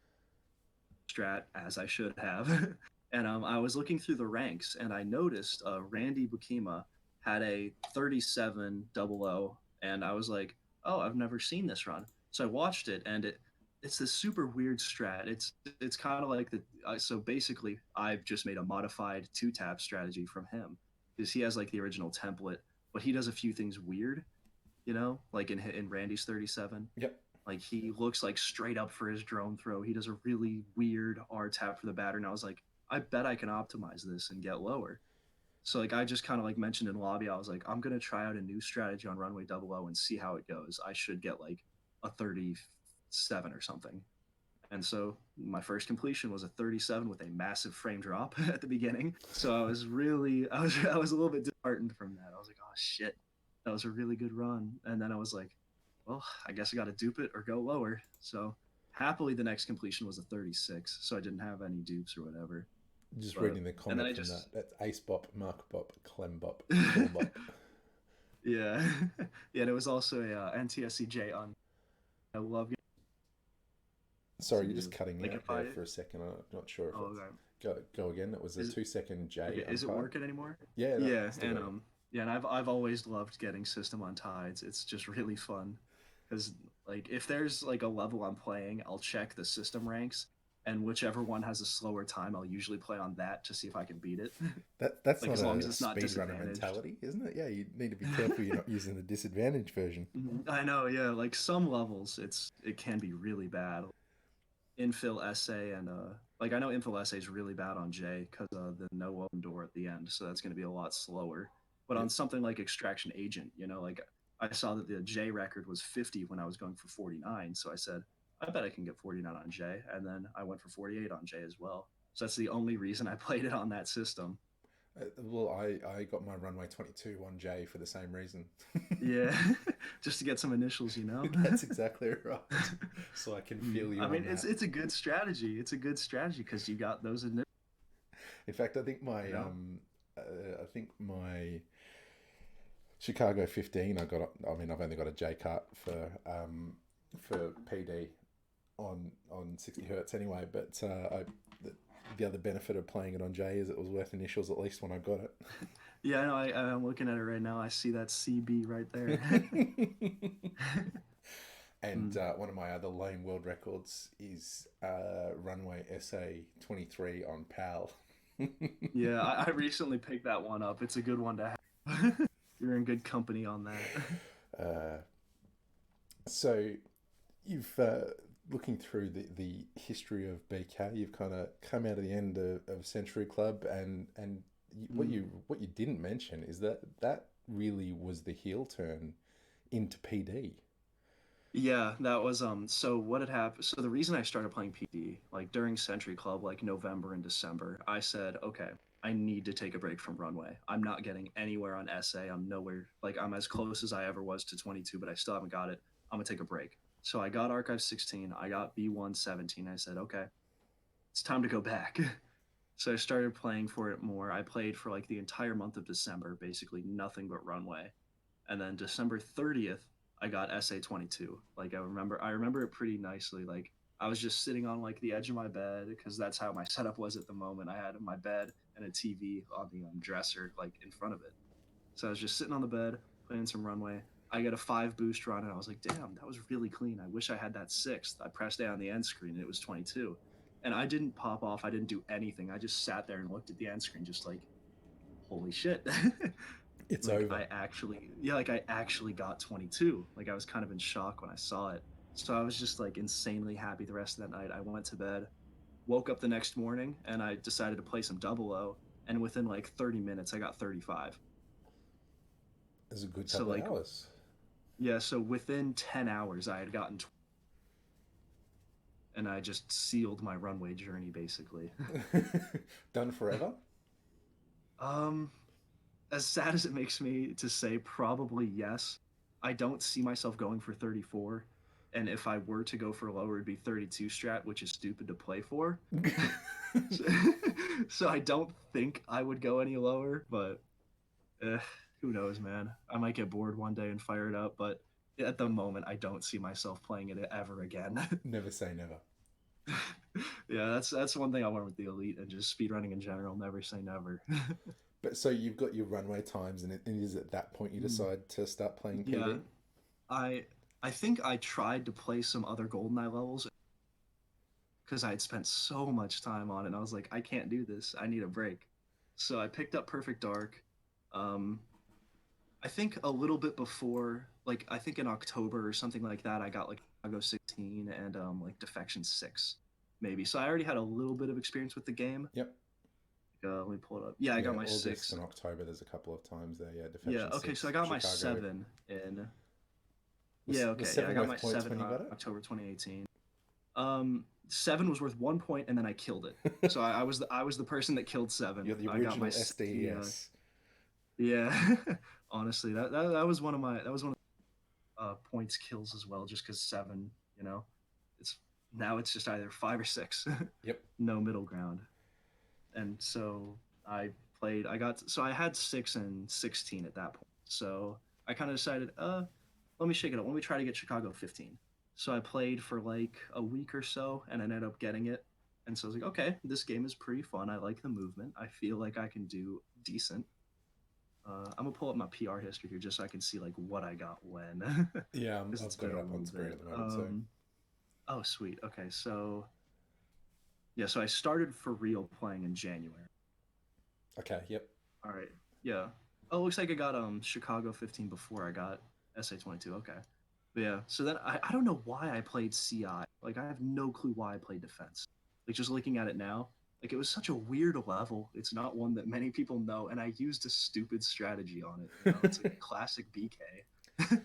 strat as I should have, and I was looking through the ranks and I noticed Randy Bukima had a 37 double O, and I was like, oh, I've never seen this run. So I watched it, and it's this super weird strat. It's kind of like the so basically I've just made a modified two tap strategy from him because he has like the original template, but he does a few things weird, you know, like in Randy's 37. Yep. Like he looks like straight up for his drone throw. He does a really weird R tap for the batter, and I was like, I bet I can optimize this and get lower. So like I just kind of like mentioned in lobby, I was like, I'm gonna try out a new strategy on runway double O and see how it goes. I should get like a 37 or something. And so my first completion was a 37 with a massive frame drop at the beginning. So I was a little bit disheartened from that. I was like, oh shit, that was a really good run. And then I was like, well, I guess I got to dupe it or go lower. So happily, the next completion was a 36, so I didn't have any dupes or whatever. Just But reading the and then comment I from that. just That's Ace Bop, Mark Bop, Clem Bop, Claw Bop. yeah, yeah. And it was also a NTSCJ on. I love getting to Sorry, you're just do. cutting Like out if there I for a second. I'm not sure if oh it's okay. go again. It was a Is 2 second J okay, is it untide. working anymore? Yeah, no, Yeah, still and got it. yeah, and I've always loved getting system on tides. It's just really fun because like if there's like a level I'm playing, I'll check the system ranks, and whichever one has a slower time, I'll usually play on that to see if I can beat it. That's Like not as long a as it's not speedrunner disadvantaged. mentality, isn't it? Yeah, you need to be careful you're not using the disadvantage version. I know, yeah. Like some levels, it can be really bad. Infill essay and like I know infill essay is really bad on J because the no open door at the end, so that's going to be a lot slower. But Yep. on something like extraction agent, like I saw that the J record was 50 when I was going for 49, so I said I bet I can get 49 on J, and then I went for 48 on J as well. So that's the only reason I played it on that system. Well, I got my runway 22 on J for the same reason. Yeah, just to get some initials. That's exactly right. So I can feel I you mean, on it's that. it's a good strategy. It's a good strategy because you got those initials. In fact, I think You know? my Chicago 15. I mean, I've only got a J cut for PD on 60 hertz anyway. But the other benefit of playing it on J is it was worth initials at least when I got Yeah, I know. I'm looking at it right now. I see that CB right there. it. And Mm. one of my other lame world records is runway SA 23 on PAL. Yeah, I recently picked that one up. It's a good one to have. You're in good company on that. uh, so you've looking through the history of BK, you've kind of come out of the end of Century Club, and Mm. what you didn't mention is that really was the heel turn into PD. Yeah, that was so what had happened, so the reason I started playing PD like during Century Club like November and December, I said, "Okay, I need to take a break from Runway. I'm not getting anywhere on SA. I'm nowhere like I'm as close as I ever was to 22, but I still haven't got it. I'm gonna take a break." So I got Archive 16, I got B1 17. I said, "Okay, it's time to go back." So I started playing for it more. I played for like the entire month of December, basically nothing but Runway. And then December 30th, I got SA 22. Like I remember it pretty nicely. Like I was just sitting on like the edge of my bed because that's how my setup was at the moment. I had my bed and a TV on the dresser like in front of it. So I was just sitting on the bed playing some Runway. I get a 5 boost run and I was like, damn, that was really clean. I wish I had that sixth. I pressed A on the end screen and it was 22. And I didn't pop off. I didn't do anything. I just sat there and looked at the end screen, just like, holy shit. It's Like over. I actually got 22. Like I was kind of in shock when I saw it. So I was just like insanely happy the rest of that night. I went to bed, woke up the next morning, and I decided to play some double O. And within like 30 minutes, I got 35. It was a good So couple of like hours. yeah, so within 10 hours, I had gotten, and I just sealed my runway journey basically. Done forever. um, as sad as it makes me to say, probably yes. I don't see myself going for 34. And if I were to go for lower, it'd be 32 strat, which is stupid to play for. so, so I don't think I would go any lower, but who knows, man? I might get bored one day and fire it up, but at the moment, I don't see myself playing it ever again. Never say never. Yeah, that's one thing I learned with the elite and just speedrunning in general. Never say never. But so you've got your runway times, and it is at that point you Mm. decide to start playing Yeah, PD. I I think I tried to play some other GoldenEye levels because I had spent so much time on it. And I was like, I can't do this. I need a break. So I picked up Perfect Dark. Um, I think a little bit before, like I think in October or something like that, I got like Chicago 16 and like Defection 6, maybe. So I already had a little bit of experience with the game. Yep. Let me pull it up. Yeah, I got Yeah, my August six. and October. There's a couple of times there. Yeah, Yeah, Defection okay, so I 6, got my Chicago. 7 in. Yeah, Was okay, yeah, I seven got worth my points 7 when in you got it? October 2018. 7 was worth 1 point, and then I killed it. So I was the person that killed You're 7. the I got my original SDS. yeah. Honestly, that was one of my that was one of points kills as well, just because 7, you know, it's now it's just either 5 or 6, Yep. no middle ground. And so I played. I got so I had 6 and 16 at that point. So I kind of decided, let me shake it up. Let me try to get Chicago 15. So I played for like a week or so, and I ended up getting it. And so I was like, okay, this game is pretty fun. I like the movement. I feel like I can do decent. I'm gonna pull up my PR history here just so I can see like what I got when, Yeah, because it's I've got been it a up on little screen bit. at the moment. So Oh, sweet. Okay, so yeah, so I started for real playing in January. okay, yep. All right. Yeah. Oh, it looks like I got Chicago 15 before I got SA 22. Okay. But yeah. So then I don't know why I played CI. Like I have no clue why I played defense. Like just looking at it now, like it was such a weird level. It's not one that many people know, and I used a stupid strategy on it. You know, it's like classic BK. But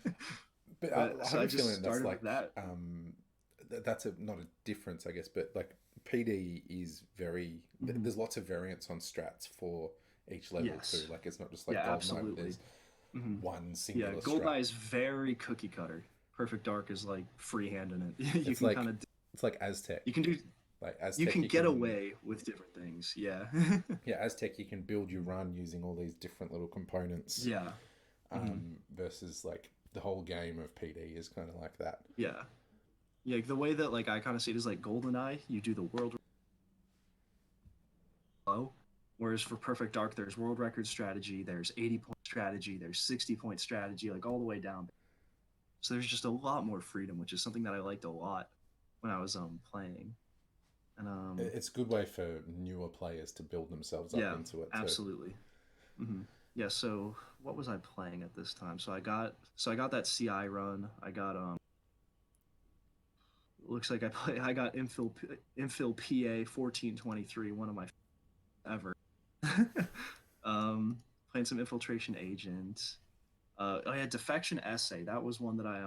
But I so have I a just feeling that's started with like that. that's a not a difference, I guess, but like PD is very Mhm. there's lots of variants on strats for each level too. Yes. Like it's not just like Yeah, Goldeneye where absolutely. there's Hmm. one Yeah, singular strat. Goldeneye is very cookie cutter. Perfect Dark is like freehanding it. You It's can kind like of it's like Aztec. you can do Like you Aztec, can you get can away with different things. Yeah. yeah Aztec you can build your run using all these different little components. Yeah. Hmm. Versus like the whole game of PD is kind of like that. Yeah. Yeah. The way that like I kind of see it is like GoldenEye, you do the world low, whereas for Perfect Dark, there's world record strategy, there's 80-point strategy, there's 60-point strategy, like all the way down. So there's just a lot more freedom, which is something that I liked a lot when I was playing. And It's a good way for newer players to build themselves up yeah, into it too. absolutely. Hmm. Yeah. So what was I playing at this time? So I got that CI run. I got looks like I got infill PA 1423, one of my ever. um, Playing some infiltration agent. Oh yeah, defection essay. That was one that I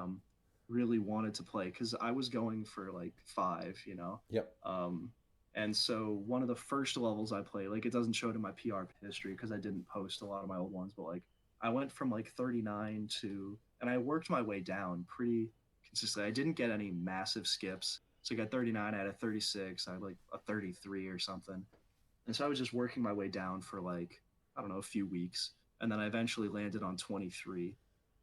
really wanted to play because I was going for like 5, you know. Yep. Um, and so one of the first levels I played, like it doesn't show it in my PR history because I didn't post a lot of my old ones, but like I went from like 39 to, and I worked my way down pretty consistently. I didn't get any massive skips. So I got 39, I had a 36, I had like a 33 or something. And so I was just working my way down for like, I don't know, a few weeks. And then I eventually landed on 23.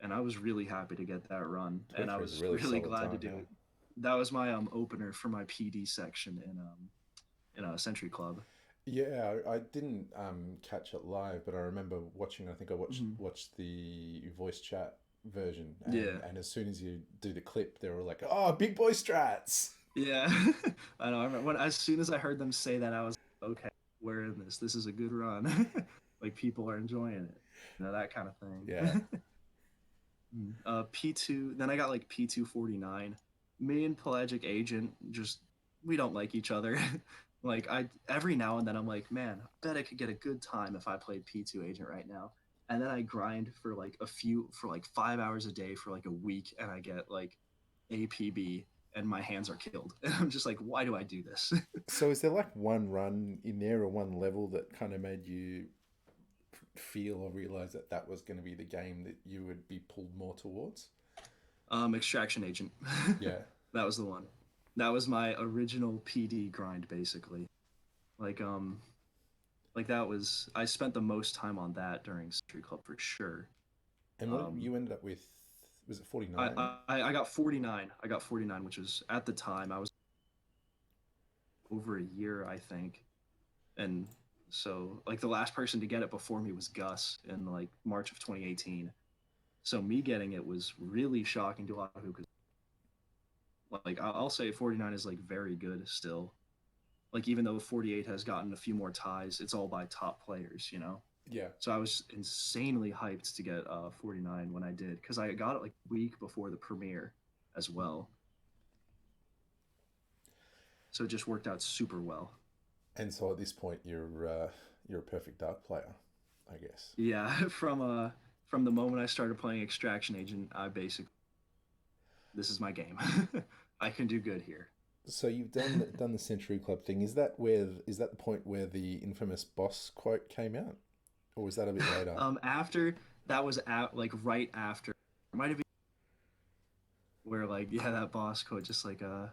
And I was really happy to get that run. And I 23 is a was really really solid glad to time. do Yeah. it. That was my opener for my PD section in a Century Club. Yeah, I didn't catch it live, but I remember watching. I think I Hmm. watched the voice chat version, Yeah. and as soon as you do the clip, they were like, "Oh, big boy strats!" Yeah. I know. I remember when as soon as I heard them say that, I was like, okay, we're in this. This is a good run. Like people are enjoying it. You know, that kind of Yeah, thing. P2. Then I got like P249. Me and Pelagic Agent just we don't like each other. Like I every now and then I'm like, man, I bet I could get a good time if I played P2 Agent right now. And then I grind for like for like 5 hours a day for like a week, and I get like APB, and my hands are killed. And I'm just like, why do I do this? so is there like one run in there or one level that kind of made you feel or realize that that was going to be the game that you would be pulled more towards? Extraction Agent. Yeah. That was the one. That was my original PD grind, basically. Like like that was I spent the most time on that during Century Club for sure. And what Um, you ended up with? Was it 49? I got 49. I got 49, which was at the time I was over a year, I think, and so like the last person to get it before me was Gus in like March of 2018. So me getting it was really shocking to a lot of people because like I'll say 49 is like very good still. Like even though 48 has gotten a few more ties, it's all by top players, you know. Yeah. So I was insanely hyped to get 49 when I did because I got it like a week before the premiere as well. So it just worked out super well. And so at this point, you're a perfect dark player, I guess. Yeah, from the moment I started playing Extraction Agent, I basically this is my game. I can do good here. So you've done the Century Club thing. Is that the point where the infamous boss quote came out, or was that a bit later? After that was at like right after, it might have been where like yeah that boss quote just like I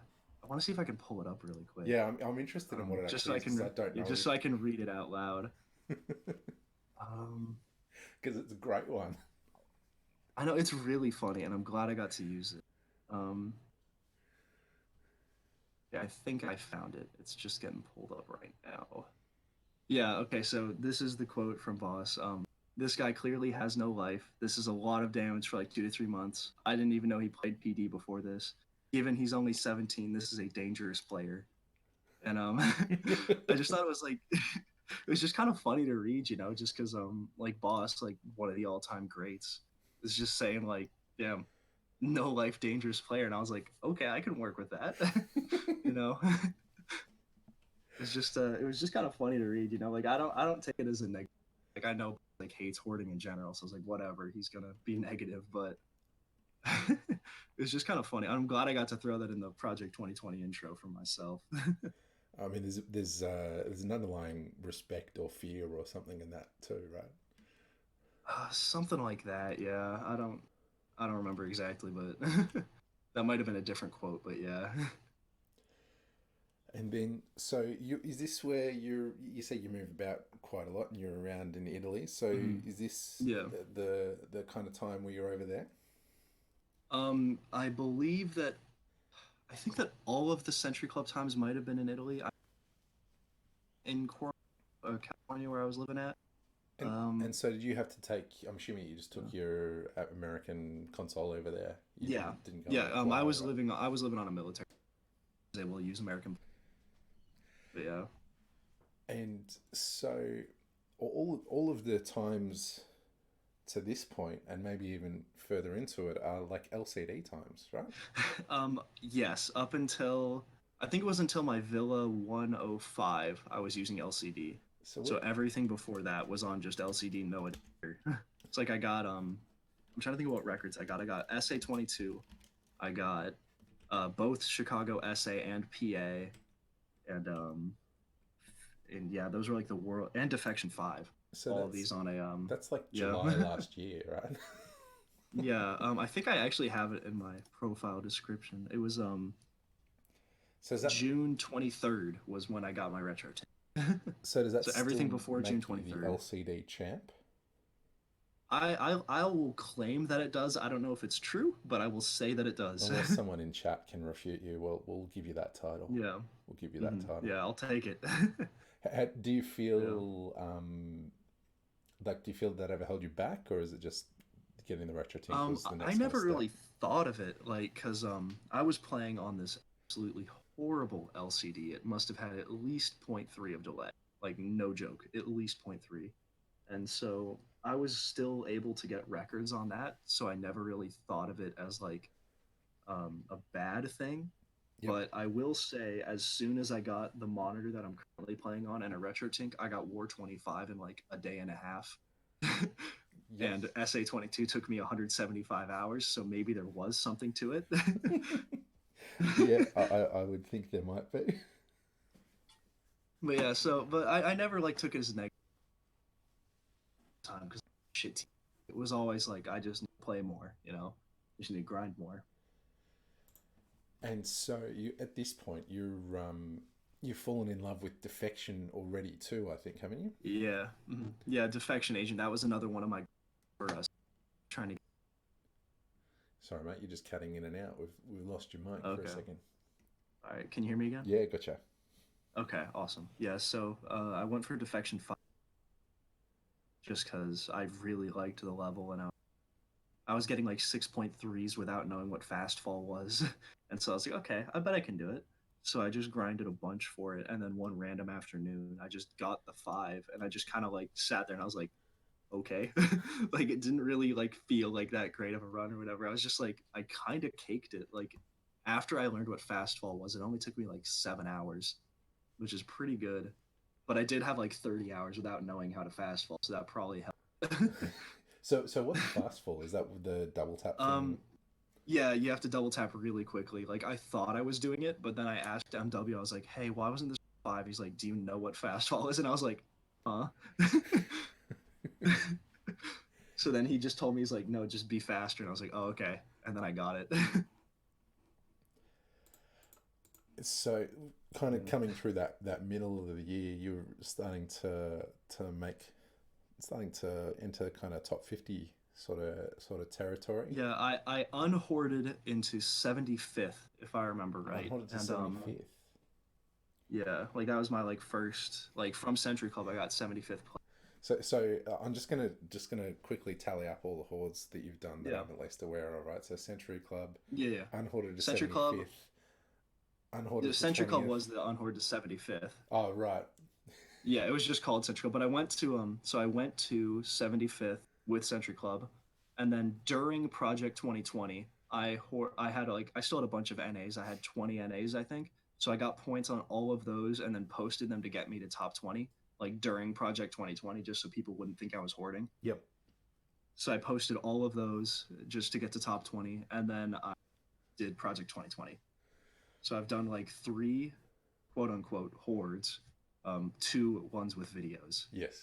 want to see if I can pull it up really quick. Yeah, I'm interested in what it Just so actually I is because I can don't yeah, know just it so I can read it out loud. Um, because it's a great one. I know it's really funny, and I'm glad I got to use it. Um, yeah, I think I found it. It's just getting pulled up right now. Yeah, okay, so this is the quote from Boss. This guy clearly has no life. This is a lot of damage for like 2 to 3 months. I didn't even know he played PD before this. Given he's only 17, this is a dangerous player. And I just thought it was like it was just kind of funny to read, just because like Boss, like one of the all-time greats, is just saying like, yeah, no life dangerous player, and I was like, okay, I can work with that. you know, it was just kind of funny to read. Like I don't take it as a negative. Like I know like hates hoarding in general, so I was like, whatever, he's gonna be negative, but it was just kind of funny. I'm glad I got to throw that in the Project 2020 intro for myself. I mean, there's an underlying respect or fear or something in that too, right? Something like that, yeah. I don't remember exactly, but that might have been a different quote, but yeah. And then, so you is this where you say you move about quite a lot and you're around in Italy? So Mhm. is this Yeah. the kind of time where you're over there? I believe that I think that all of the Century Club times might have been in Italy. In California, where I was living at. And Um, so did you have to take? I'm assuming you just took your American console over there. You yeah, didn't go and yeah. I acquire, was right? living on a military. I was able to use American, but yeah. And so all of the times to this point, and maybe even further into it, are like LCD times, right? Yes, up until I think it was until my Villa 105, I was using LCD. So So what? everything before that was on just LCD, no adapter. It's like I got I'm trying to think of what records I got. I got SA 22. I got both Chicago SA and PA, and yeah, those were like the world and Defection 5. So All of these on a that's like yeah. July last year, right? Yeah, I think I actually have it in my profile description. It was So is that June 23rd was when I got my retro tank. so does that So everything still before June make you the 23rd. LCD champ? I will claim that it does. I don't know if it's true, but I will say that it does. Unless someone in chat can refute you, well, we'll give you that title. Yeah. We'll give you that title. Yeah, I'll take it. Do you Yeah. feel like do you feel that ever held you back, or is it just getting the retro tink was the I next kind of never step? really thought of it like because I was playing on this absolutely horrible LCD. It must have had at least zero point 0.3 of delay. Like no joke, at least zero point 0.3. And so I was still able to get records on that. So I never really thought of it as like a bad thing. Yep. But I will say, as soon as I got the monitor that I'm currently playing on and a RetroTink, I got War 25 in like a day and a half. Yep. And SA 22 took me 175 hours. So maybe there was something to it. Yeah, I would think there might be. But yeah, but I never like took it as a negative time because shit. It was always like, I just need to play more, just need to grind more. And so you at this point you've fallen in love with Defection already too, I think, haven't you? Yeah. Yeah. Defection Agent. That was another one of my for us trying to. Sorry, mate, you're just cutting in and out. We've lost your mic for a Okay. second. All right. Can you hear me again? Yeah, gotcha. Okay. Awesome. Yeah. So I went for Defection 5 just because I really liked the level and I was getting like 6.3s without knowing what fast fall was. And so I was like, okay, I bet I can do it. So I just grinded a bunch for it. And then one random afternoon, I just got the 5 and I just kind of like sat there and I was like, okay. Like it didn't really like feel like that great of a run or whatever. I was just like, I kind of caked it. Like after I learned what fast fall was, it only took me like 7 hours, which is pretty good. But I did have like 30 hours without knowing how to fast fall. So that probably helped. So what's fast fall? Is that the double tap um, thing? Yeah, you have to double tap really quickly. Like I thought I was doing it, but then I asked MW, I was like, "Hey, why wasn't this 5?" He's like, "Do you know what fastfall is?" And I was like, "Huh?" So then he just told me, he's like, "No, just be faster." And I was like, "Oh, okay." And then I got it. So, kind of Yeah. coming through that middle of the year, you're make starting to enter kind of top 50 sort of territory. Yeah, I unhoarded into 75th, if I remember right. 100 to And 75th. yeah, like that was my like first like from Century Club I got 75th place. So I'm just gonna quickly tally up all the hordes that you've done that Yeah. I'm at least aware of, right? So Century Club, Yeah, yeah. unhoarded to Century Club, 75th, the unhoarded to Century Club 20th. was the unhoarded to 75th. Oh, right. Yeah, it was just called Century Club, but I went to 75th with Century Club, and then during Project 2020, I had like I still had a bunch of NAs. I had 20 NAs, I think. So I got points on all of those and then posted them to get me to top 20 like during Project 2020 just so people wouldn't think I was hoarding. Yep. So I posted all of those just to get to top 20 and then I did Project 2020. So I've done like 3 quote unquote hordes, 2 ones with videos. Yes,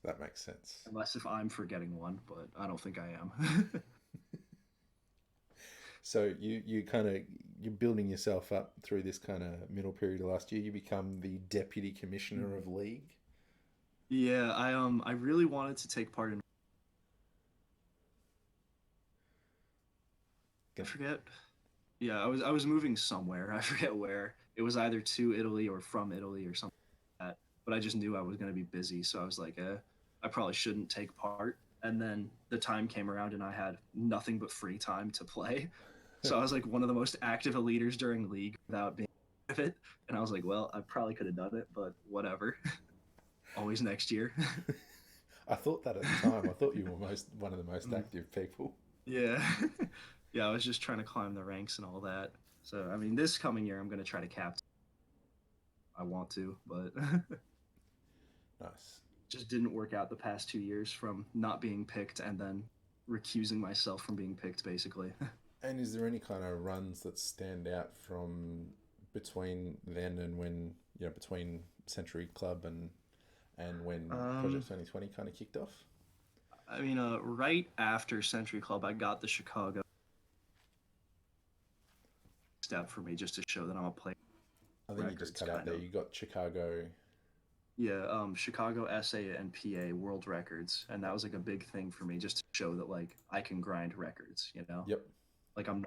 that makes sense. Unless if I'm forgetting one, but I don't think I am. So you kind of you're building yourself up through this kind of middle period of last year. You become the deputy commissioner of league. Yeah, I really wanted to take part in. I forget. Yeah, I was moving somewhere. I forget where. It was either to Italy or from Italy or something like that. But I just knew I was going to be busy, so I was like, I probably shouldn't take part. And then the time came around, and I had nothing but free time to play. So I was like one of the most active leaders during league without being of it. And I was like, well, I probably could have done it, but whatever. Always next year. I thought that at the time. I thought you were most one of the most active people. Yeah. Yeah, I was just trying to climb the ranks and all that. So, I mean, this coming year, I'm going to try to captain. I want to, but Nice. just didn't work out the past 2 years from not being picked and then recusing myself from being picked, basically. And is there any kind of runs that stand out from between then and when between Century Club and when um, Project 2020 kind of kicked off? I mean, right after Century Club, I got the Chicago step for me just to show that I'm a player I think you just records, cut out kind there. of. You got Chicago. Yeah, Chicago SA and PA world records, and that was like a big thing for me just to show that like I can grind records, you know. Yep. Like I'm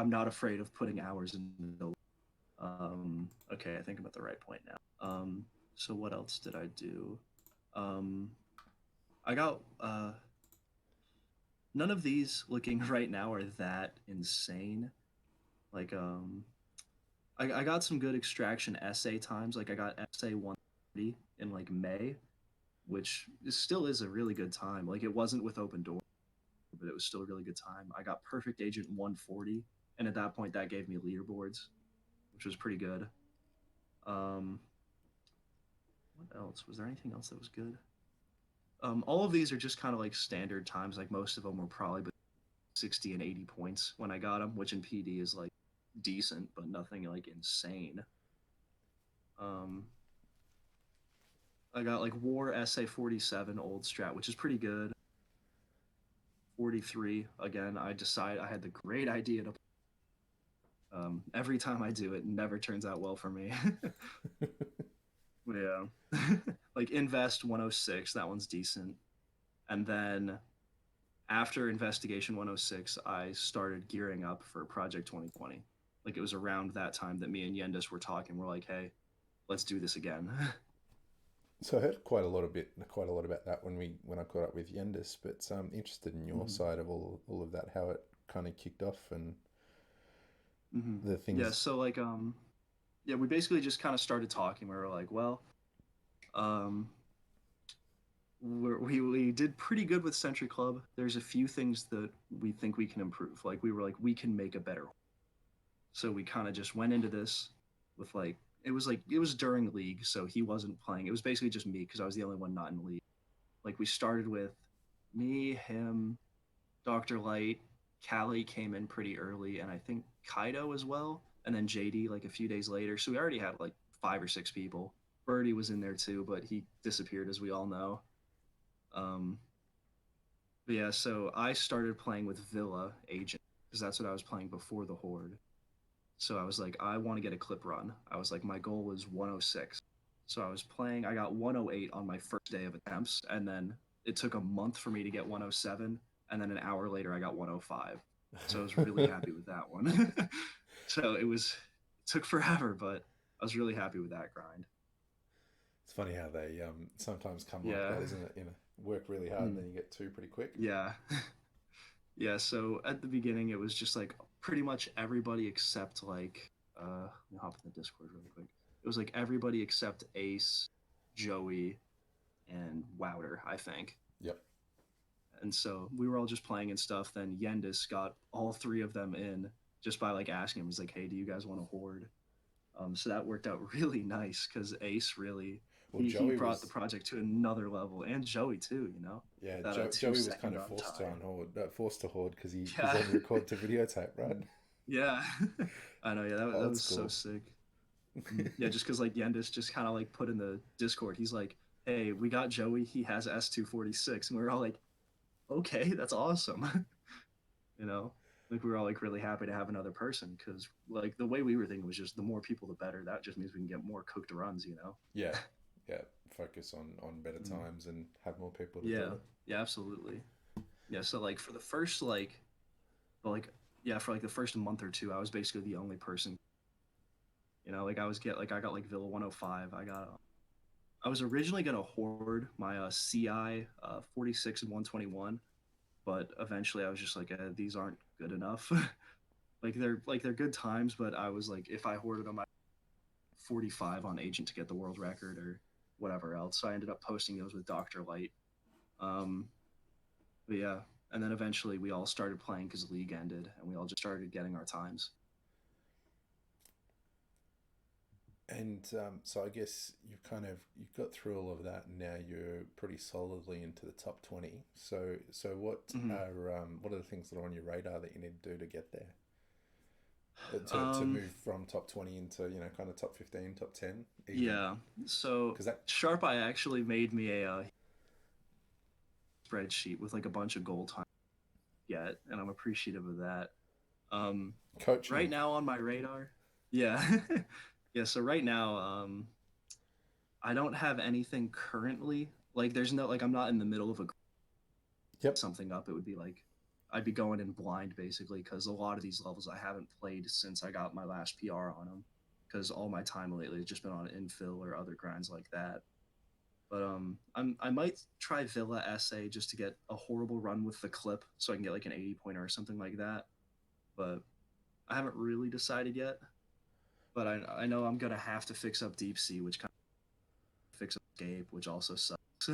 not afraid of putting hours in the okay, I think I'm at the right point now. So what else did I do? Um I got none of these looking right now are that insane. Like I got some good extraction essay times. Like I got essay 130 in like May, which still is a really good time. Like it wasn't with open door, but it was still a really good time. I got perfect agent 140, and at that point that gave me leaderboards, which was pretty good. Um, what else? Was there anything else that was good? All of these are just kind of like standard times. Like most of them were probably 60 and 80 points when I got them, which in PD is like decent, but nothing like insane. Um, I got like War SA 47 old strat, which is pretty good. 43 again. I had the great idea to. Every time I do it, never turns out well for me. Yeah, like Invest 106, that one's decent. And then after Investigation 106, I started gearing up for Project 2020. Like it was around that time that me and Yendis were talking. We're like, hey, let's do this again. So I heard quite a lot about that when I caught up with Yendis, but I'm interested in your Mm-hmm. side of all of that, how it kind of kicked off and Mm-hmm. the Yeah, things. so like yeah, we basically just kind of started talking. We were like, well, um we did pretty good with Century Club. There's a few things that we think we can improve. Like we were like, we can make a better. So we kind of just went into this with like it was during league, so he wasn't playing. It was basically just me because I was the only one not in league. Like we started with me, him, Doctor Light. Callie came in pretty early, and I think Kaido as well, and then JD like a few days later. So we already had like 5 or 6 people. Birdie was in there too, but he disappeared, as we all know. Um, but yeah, so I started playing with Villa Agent because that's what I was playing before the Horde. So I was like, I want to get a clip run. I was like, my goal was 106. So I was playing, I got 108 on my first day of attempts, and then it took a month for me to get 107, and then an hour later I got 105. So I was really happy with that one. So it took forever, but I was really happy with that grind. It's funny how they sometimes come like Yeah. that, isn't it? You know, work really hard and Mm. then you get two pretty quick. Yeah. Yeah, so at the beginning it was just like pretty much everybody except like let me hop in the Discord really quick. It was like everybody except Ace, Joey, and Wouter, I think. Yep. And so we were all just playing and stuff. Then Yendis got all three of them in just by like asking him. He's like, "Hey, do you guys want to horde?" So that worked out really nice because Ace really Well, he Joey brought the was project to another level, and Joey too. yeah, With that two Joey was kind second of run tie. forced to hoard because he's Yeah, on record to videotape, right? yeah. I know. Yeah, that Old was so school. sick. Yeah, just because like Yendis just kind of like put in the Discord, he's like, "Hey, we got Joey. He has S246," and we were all like, "Okay, that's awesome." you know, like we were all like really happy to have another person because like the way we were thinking was just the more people, the better. That just means we can get more cooked runs. Yeah, yeah. Focus on better Mm. times and have more people to do Yeah, it. yeah, absolutely. Yeah, so like for the first like yeah, for like the first month or two, I was basically the only person. Like I got like Villa 105. I was originally gonna hoard my CI 46 and 121, but eventually I was just like, these aren't good enough. They're good times, but I was like, if I hoarded them, I 45 on Agent to get the world record or whatever else. So I ended up posting those with Doctor Light. Um, but yeah, and then eventually we all started playing because League ended, and we all just started getting our times. And so I guess you've got through all of that, and now you're pretty solidly into the top 20. So Mm-hmm. what are the things that are on your radar that you need to do to get there? To Um, move from top 20 into kind of top 15, top 10 even, yeah. So because that Sharp Eye actually made me a spreadsheet with like a bunch of goal time yet, and I'm appreciative of that. Um, coach right me. now on my radar, yeah, yeah. So right now, I don't have anything currently. Like, there's no like I'm not in the middle of a Yep. something up. It would be like I'd be going in blind basically because a lot of these levels I haven't played since I got my last PR on them because all my time lately has just been on infill or other grinds like that. But I might try Villa SA just to get a horrible run with the clip so I can get like an 80 pointer or something like that. But I haven't really decided yet. But I know I'm gonna have to fix up Deep Sea, which kind of fix up Escape, which also sucks.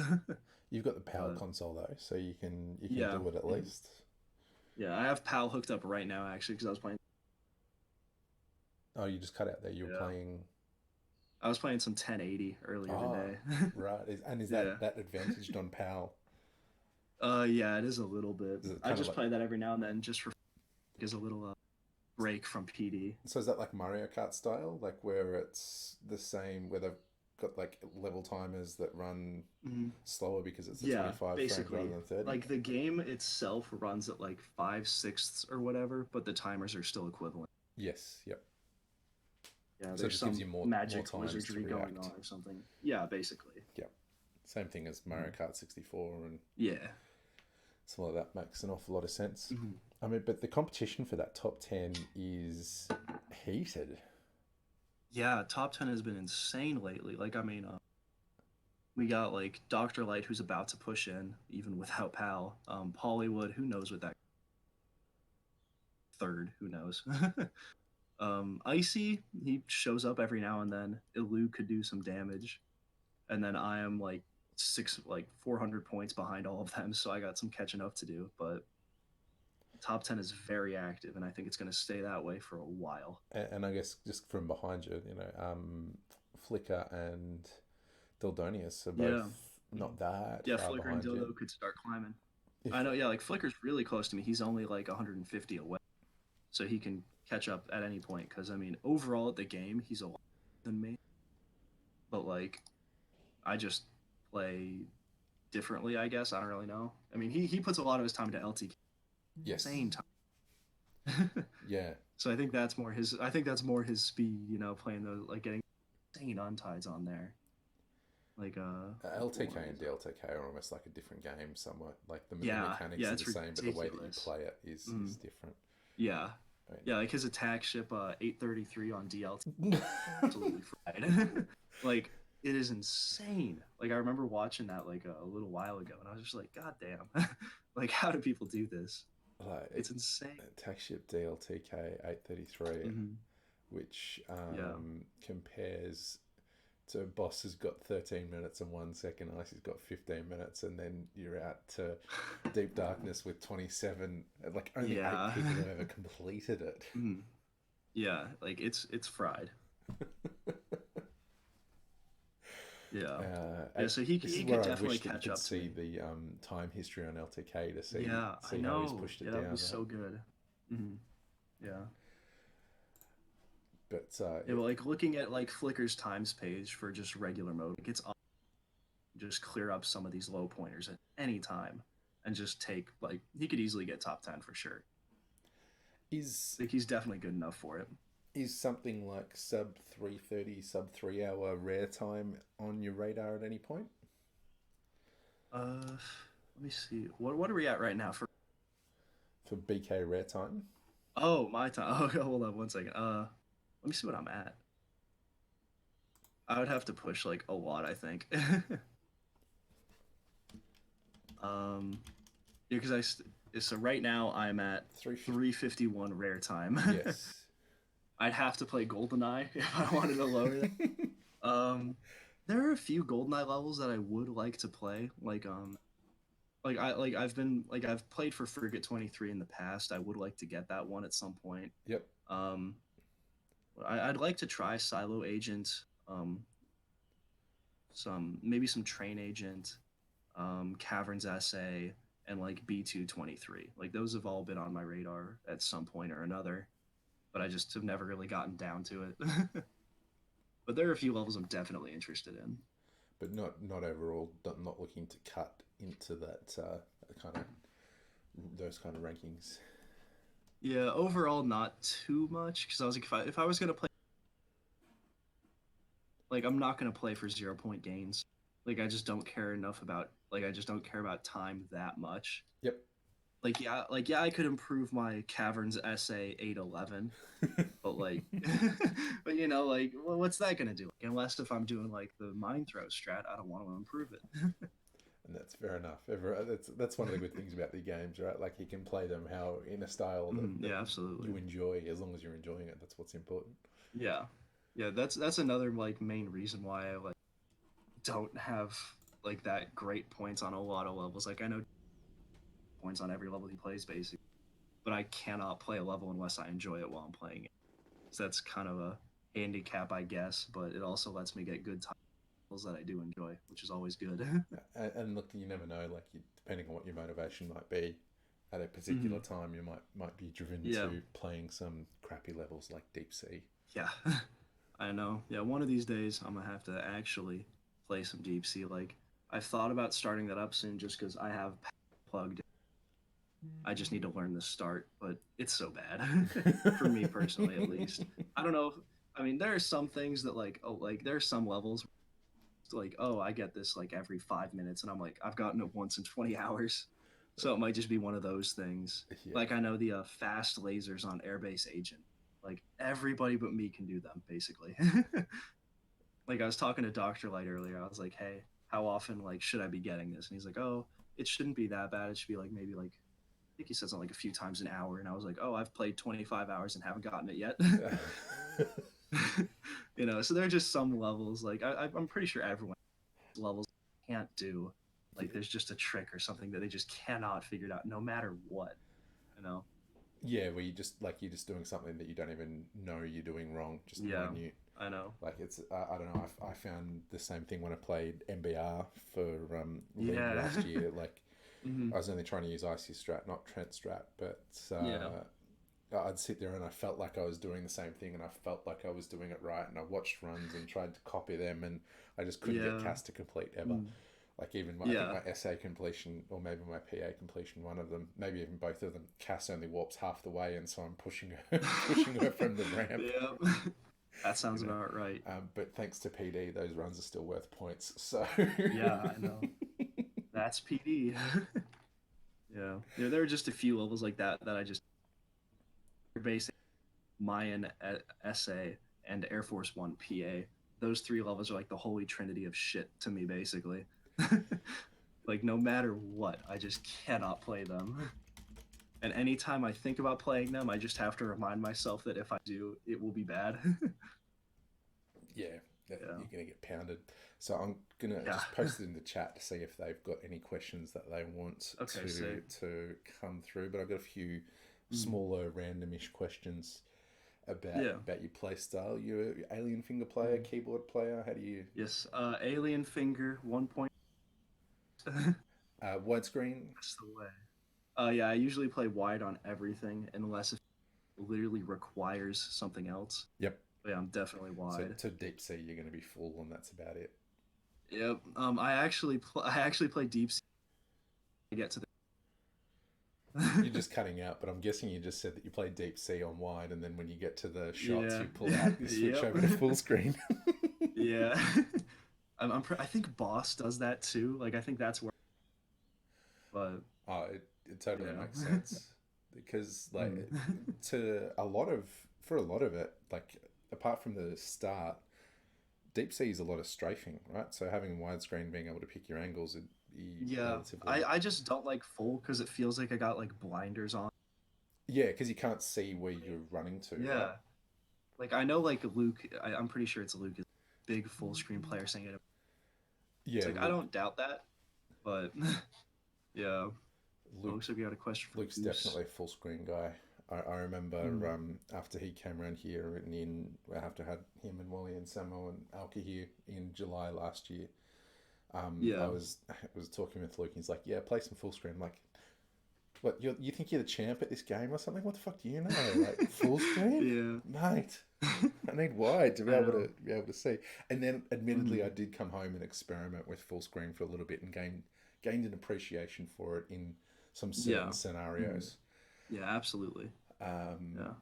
You've got the PAL But console though, so you can yeah, do it at mhm. least. Yeah, I have PAL hooked up right now actually because I was playing. Oh, you just cut out there. You were Yeah, playing. I was playing some 1080 earlier Ah, today. right. Is Yeah. that advantaged on PAL? Yeah, it is a little bit. Is it I kind of just like play that every now and then just for as a little break from PD. so? Is that like Mario Kart style, like where it's the same, where they've got like level timers that run Mhm. slower because it's the Yeah, 25 frames rather basically. than 30? Like the game itself runs at like 5/6 or whatever, but the timers are still equivalent. Yes. Yep. Yeah, So it there's just gives some you more magic times to wizardry going react. on or something. Yeah, basically. Yep. Same thing as Mario Mhm. Kart 64 and Yeah. something like that makes an awful lot of sense. Mhm. I mean, but the competition for that top 10 is heated. Yeah, top 10 has been insane lately. Like, I mean, we got like Dr. Light who's about to push in, even without Pal. Pollywood, who knows what that third, who knows? Icy, he shows up every now and then. Ilu could do some damage. And then I am like 400 points behind all of them, so I got some catching up to do. But top 10 is very active, and I think it's going to stay that way for a while. And I guess just from behind you, Flicker and Dildonius are both Yeah. not that Yeah, far Flicker and behind you. Dildo could start climbing. If I know, yeah, like Flicker's really close to me. He's only like 150 away, so he can catch up at any point. Because I mean, overall at the game, he's a lot than me. But like, I just play differently, I guess. I don't really know. I mean, he puts a lot of his time into LTK, yes, insane time. yeah, So I think that's more his. I think that's more his speed. Playing the like getting insane untides on there. Like what LTK one and is it? DLTK are almost like a different game, somewhat. Like the Yeah, mechanics yeah, are the it's same, but the way that you ridiculous. play it is Mm, different. yeah, I yeah, like his attack ship 833 on DLT, mean, absolutely fried. Like it is insane. Like I remember watching that like a little while ago, and I was just like, God damn, like how do people do this? like It's insane. attack ship DLTK 833, Hmm. which Yeah. compares to boss has got 13 minutes and 1 second, ice has got 15 minutes, and then you're out to deep darkness with 27. Like only eight Yeah. people have ever completed it. Mhm. Yeah, like it's fried. Yeah. Yeah, so he This is he could where I definitely wish that you catch could up to see me. the time history on LTK to Yeah, I see how he's know. pushed Yeah, it that would be down, right? so good. Hmm. Yeah. But Yeah, but like looking at like Flickr's times page for just regular mode, like it's awesome. Just clear up some of these low pointers at any time and just take like he could easily get top 10 for sure. is Like he's definitely good enough for it. is something like sub 330, sub 3 hour rare time on your radar at any point Let me see. What are we at right now for for BK rare time? Oh, my time. Okay, hold on one second. Let me see what I'm at. I would have to push like a lot, I think. um, yeah, because so right now I'm at 350. 351 rare time. Yes. I'd have to play Goldeneye if I wanted to lower that. Um, there are a few Goldeneye levels that I would like to play. I've played for Frigate 23 in the past. I would like to get that one at some point. Yep. Um, I'd like to try Silo Agent. Maybe some Train Agent, Caverns Essay, and like B223. Like those have all been on my radar at some point or another, but I just have never really gotten down to it. But there are a few levels I'm definitely interested in. But not overall. Not looking to cut into that kind of those kind of rankings. Yeah, overall not too much because I was like, if I was gonna play, like I'm not gonna play for 0 point gains. Like I just don't care enough about I just don't care about time that much. Yep. Like yeah, I could improve my Caverns essay 811, but like but like what's that gonna do? Like, unless if I'm doing like the mind throw strat, I don't want to improve it. And that's fair enough. That's one of the good things about the games, right? Like you can play them how in a style that Yeah, absolutely. you enjoy, as long as you're enjoying it. That's what's important. Yeah. Yeah, that's another like main reason why I like don't have like that great points on a lot of levels. Like I know points on every level he plays basically, but I cannot play a level unless I enjoy it while I'm playing it. So that's kind of a handicap, I guess, but it also lets me get good titles that I do enjoy, which is always good. And look, you never know. Like depending on what your motivation might be, at a particular Hmm. time, you might be driven Yeah, to playing some crappy levels like Deep Sea. yeah, I know. Yeah, one of these days I'm gonna have to actually play some deep sea. Like I've thought about starting that up soon, just because I have plugged. I just need to learn the start, but it's so bad for me personally, at least. I don't know. I mean, there are some things that like there are some levels like, oh, I get this like every 5 minutes, and I'm like, I've gotten it once in 20 hours, so it might just be one of those things. Yeah. Like I know the fast lasers on Airbase Agent, like everybody but me can do them basically. Like I was talking to Doctor Light earlier, I was like, hey, how often like should I be getting this? And he's like, oh, it shouldn't be that bad. It should be like maybe like I think he said something like a few times an hour, and I was like, oh, I've played 25 hours and haven't gotten it yet. So there are just some levels like I'm pretty sure everyone levels can't do. Like there's just a trick or something that they just cannot figure it out, no matter what. You know? Yeah, where you're just doing something that you don't even know you're doing wrong, just Yeah, minute. I know. Like it's I don't know. I found the same thing when I played MBR for League Yeah. last year. Like Hmm. I was only trying to use Icy Strat, not Trent Strat, but Yeah. I'd sit there and I felt like I was doing the same thing and I felt like I was doing it right. And I watched runs and tried to copy them and I just couldn't get Yeah. cast to complete ever. Mm. Like even I think Yeah. my SA completion or maybe my PA completion, one of them, maybe even both of them, Cass only warps half the way, and so I'm pushing her, pushing her from the ramp. Yeah. That You sounds know, about right. but thanks to PD, those runs are still worth points. So Yeah, I know. That's PD. Yeah. There are just a few levels like that that I just basic Mayan SA and Air Force One PA. Those three levels are like the holy trinity of shit to me, basically. Like no matter what, I just cannot play them. And anytime I think about playing them, I just have to remind myself that if I do, it will be bad. yeah, Yeah. you're gonna get pounded. So I'm gonna Yeah. just post it in the chat to see if they've got any questions that they want Okay, to sick. come through. But I've got a few Mm. smaller, randomish questions Yeah. about your play style. You're an alien finger player, Mm. keyboard player. How do you Yes. Alien Finger 1 point. widescreen? That's the way. Yeah, I usually play wide on everything unless it literally requires something else. Yep. But yeah, I'm definitely So wide. to deep sea, you're going to be full, and that's about it. Yep. I actually play deep sea to get to You're the. just cutting out, but I'm guessing you just said that you play deep sea on wide, and then when you get to the shots, Yeah. you pull out, you switch Yep. over to full screen. Yeah. I think Boss does that too. Like I think that's where. But Oh, it totally yeah. makes sense because like Mm. to a lot of for a lot of it, like apart from the start, deep sea is a lot of strafing, right? So having widescreen, being able to pick your angles, would be Yeah. I relatively I just don't like full because it feels like I got like blinders on. yeah, because you can't see where you're running to, right? Yeah. Like I know like Luke. I'm pretty sure it's Luke is a big full screen player saying it. It's Yeah, like I don't doubt that, but yeah. It Luke looks like we got a question from Luke's Goose. definitely a full screen guy. I remember Mm. after he came around here and after had him and Wally and Samo and Alka here in July last year. Yeah. I was talking with Luke. He's like, "Yeah, play some full screen." I'm like, "What? You think you're the champ at this game or something? What the fuck do you know? Like full screen, Yeah. mate? I need wide to I know. be able to see." And then, admittedly, I Mm. did come home and experiment with full screen for a little bit and gained an appreciation for it in some certain Yeah. Mm. scenarios. Yeah, absolutely. Um, Yeah.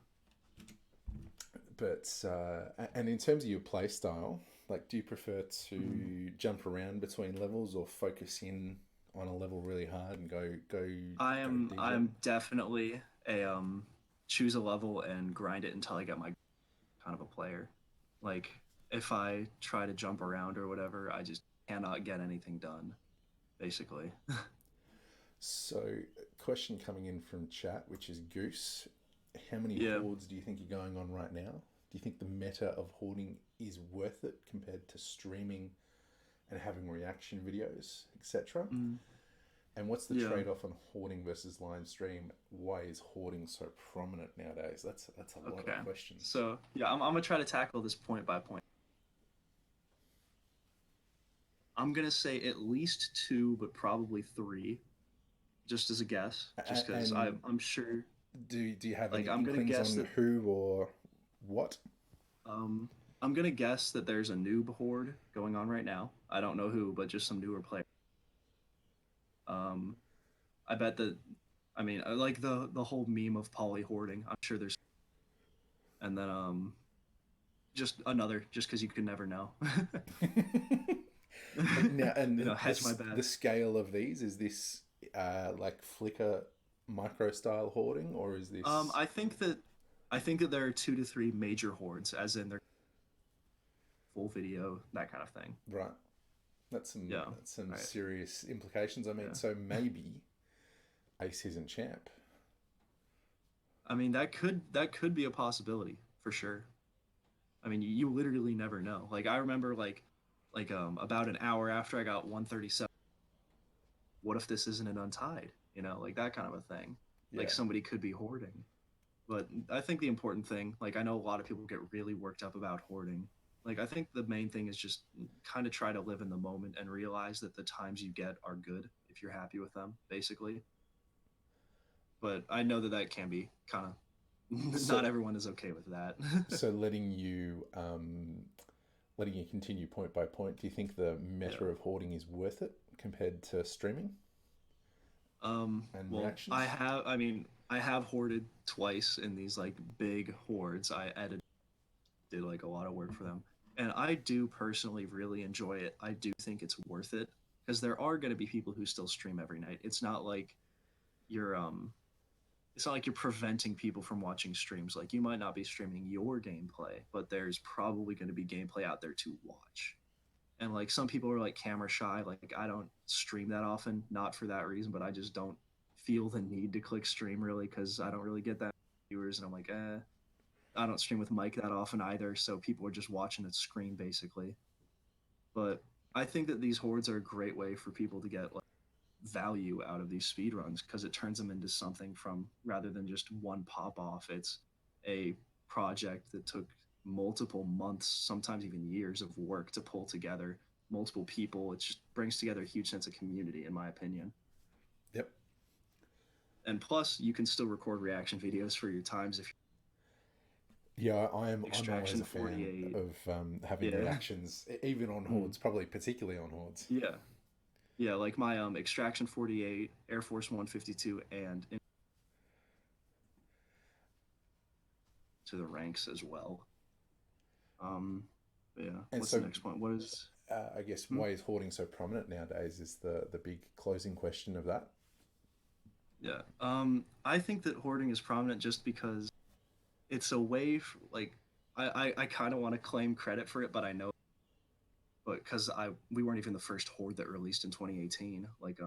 and in terms of your play style, like, do you prefer Mm. to jump around between levels or focus in on a level really hard and go DJ? I'm definitely a choose a level and grind it until I get my kind of a player. Like if I try to jump around or whatever, I just cannot get anything done, basically. So, question coming in from chat, which is Goose. How many Yeah. hordes do you think are going on right now? Do you think the meta of hoarding is worth it compared to streaming and having reaction videos, etc.? Mm. And what's the Yeah. trade off on hoarding versus live stream? Why is hoarding so prominent nowadays? That's a lot Okay. of questions. So yeah, I'm gonna try to tackle this point by point. I'm gonna say at least two, but probably three, just as a guess, just because And I'm sure. do you have Like any I'm gonna inklings guess on that who or what? um I'm gonna guess that there's a noob horde going on right now. I don't know who, but just some newer player. Um, I bet that. I mean, I like the whole meme of poly hoarding. I'm sure there's, and then just another, just because you can never know. Now, Hedge my the bets. scale of these is this like Flickr micro style hoarding, or is this I think that there are 2 to 3 major hordes, as in their full video, that kind of thing. right? Yeah, That's some right. serious implications. I mean, Yeah. so maybe Ace isn't champ. I mean, that could be a possibility for sure. I mean, you literally never know. Like I remember, about an hour after I got 137. What if this isn't an untied? Like that kind of a thing. Like Yeah. somebody could be hoarding. But I think the important thing, like I know a lot of people get really worked up about hoarding. Like I think the main thing is just kind of try to live in the moment and realize that the times you get are good if if you're happy with them, basically. But I know that that can be kind of So not everyone is okay with that. so letting you continue point by point. Do you think the Yeah. meta of hoarding is worth it compared to streaming and Well, reactions? I have hoarded twice in these like big hoards. I edited, did like a lot of work for them. And I do personally really enjoy it. I do think it's worth it because there are going to be people who still stream every night. You're it's not like you're preventing people from watching streams. Like you might not be streaming your gameplay, but there's probably going to be gameplay out there to watch. And like some people are like camera shy. Like I don't stream that often, not for that reason, but I just don't feel the need to click stream really because I don't really get that viewers, and I'm like, I don't stream with Mike that often either, so people are just watching the screen basically. But I think that these hordes are a great way for people to get like value out of these speed runs because it turns them into something from rather than just one pop off. It's a project that took multiple months, sometimes even years of work to pull together multiple people. It just brings together a huge sense of community, in my opinion. Yep. And plus, you can still record reaction videos for your times if Yeah, you're I'm always Extraction a fan 48. of having Yeah. reactions, even on Mm. hordes, probably particularly on hordes. Yeah. Yeah, like my Extraction 48, Air Force 152, and into the ranks as well. Um, yeah. And What's the so, next point? What is? I guess Hmm? why is hoarding so prominent nowadays is the big closing question of that. Yeah. I think that hoarding is prominent just because it's a way. Like, I kind of want to claim credit for it, but I know, but because I we weren't even the first horde that released in 2018. Like,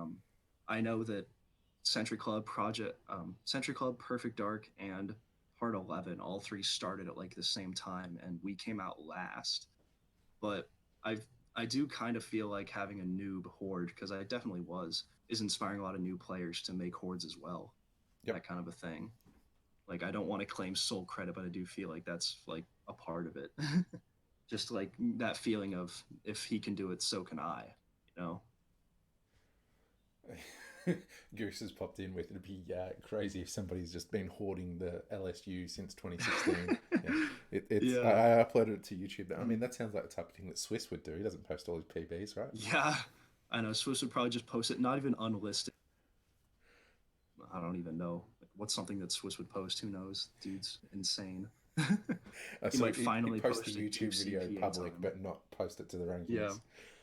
I know that Century Club, Perfect Dark, and Part 11, all three started at like the same time, and we came out last. But I I do kind of feel like having a noob horde because I definitely was is inspiring a lot of new players to make hordes as well. Yep. That kind of a thing. Like I don't want to claim sole credit, but I do feel like that's like a part of it. Just like that feeling of if he can do it, so can I. You know? Goose has popped in with it'd be crazy if somebody's just been hoarding the LSU since 2016. Yeah, Yeah. I uploaded it to YouTube. I mean, that sounds like the type of thing that Swiss would do. He doesn't post all his PBs, right? Yeah. I know. Swiss would probably just post it, not even unlisted. I don't even know. Like, what's something that Swiss would post? Who knows? Dude's insane. He So might he'd finally post the post a YouTube juicy video PA public, time. but not post it to the Yeah. rankings.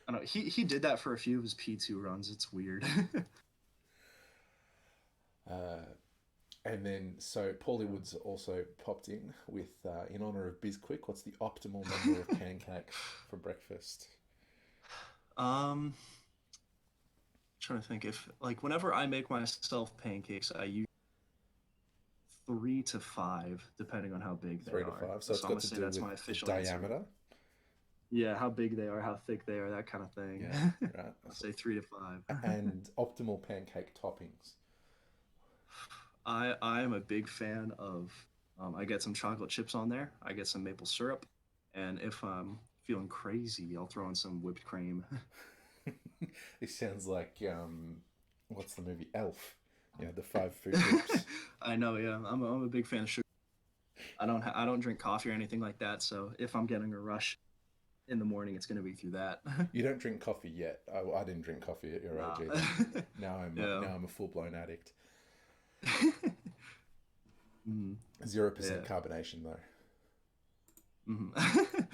I don't know. He did that for a few of his P2 runs. It's weird. Uh, and then, so Paulie Woods also popped in honor of Bizquick. What's the optimal number of pancakes for breakfast? um, trying to think if like whenever I make myself pancakes, I use 3 to 5, depending on how big they Three to are. five. So it's So I'm got gonna to say do that's with my the official answer. diameter. Yeah, how big they are, how thick they are, that kind of thing. Yeah, right. I'll say 3 to 5. And optimal pancake toppings. I am a big fan of. I get some chocolate chips on there. I get some maple syrup, and if I'm feeling crazy, I'll throw in some whipped cream. It sounds like what's the movie Elf? You know, the five food groups. I know, yeah. I'm a big fan of sugar. I don't drink coffee or anything like that. So if I'm getting a rush in the morning, it's gonna be through that. You don't drink coffee yet. I didn't drink coffee at your age Nah. either. Yeah. Now I'm a full blown addict. Mm, 0% yeah. carbonation though. Mhm.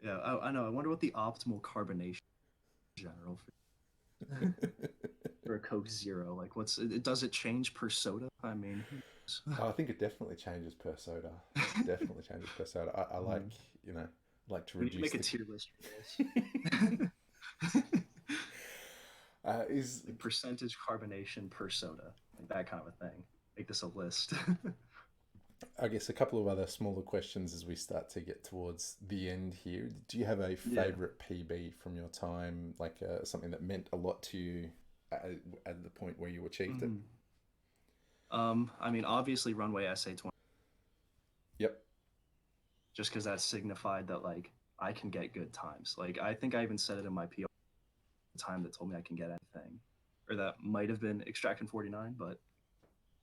Yeah. I know. I wonder what the optimal carbonation in general for a Coke Zero. Like, does it change per soda? I mean, who knows? I think it definitely changes per soda. Definitely changes per soda. I like, Mhm. you know, like to We need to reduce make a the. tier list for this. Is Like percentage carbonation per soda, like that kind of a thing. Make this a list. I guess a couple of other smaller questions as we start to get towards the end here. Do you have a Yeah. favorite PB from your time, like something that meant a lot to you at the point where you achieved it? Mhm. I mean, obviously, Runway SA 20, Yep. just because that signified that like I can get good times. Like I think I even said it in my PR time that told me I can get anything, or that might have been Extraction 49, but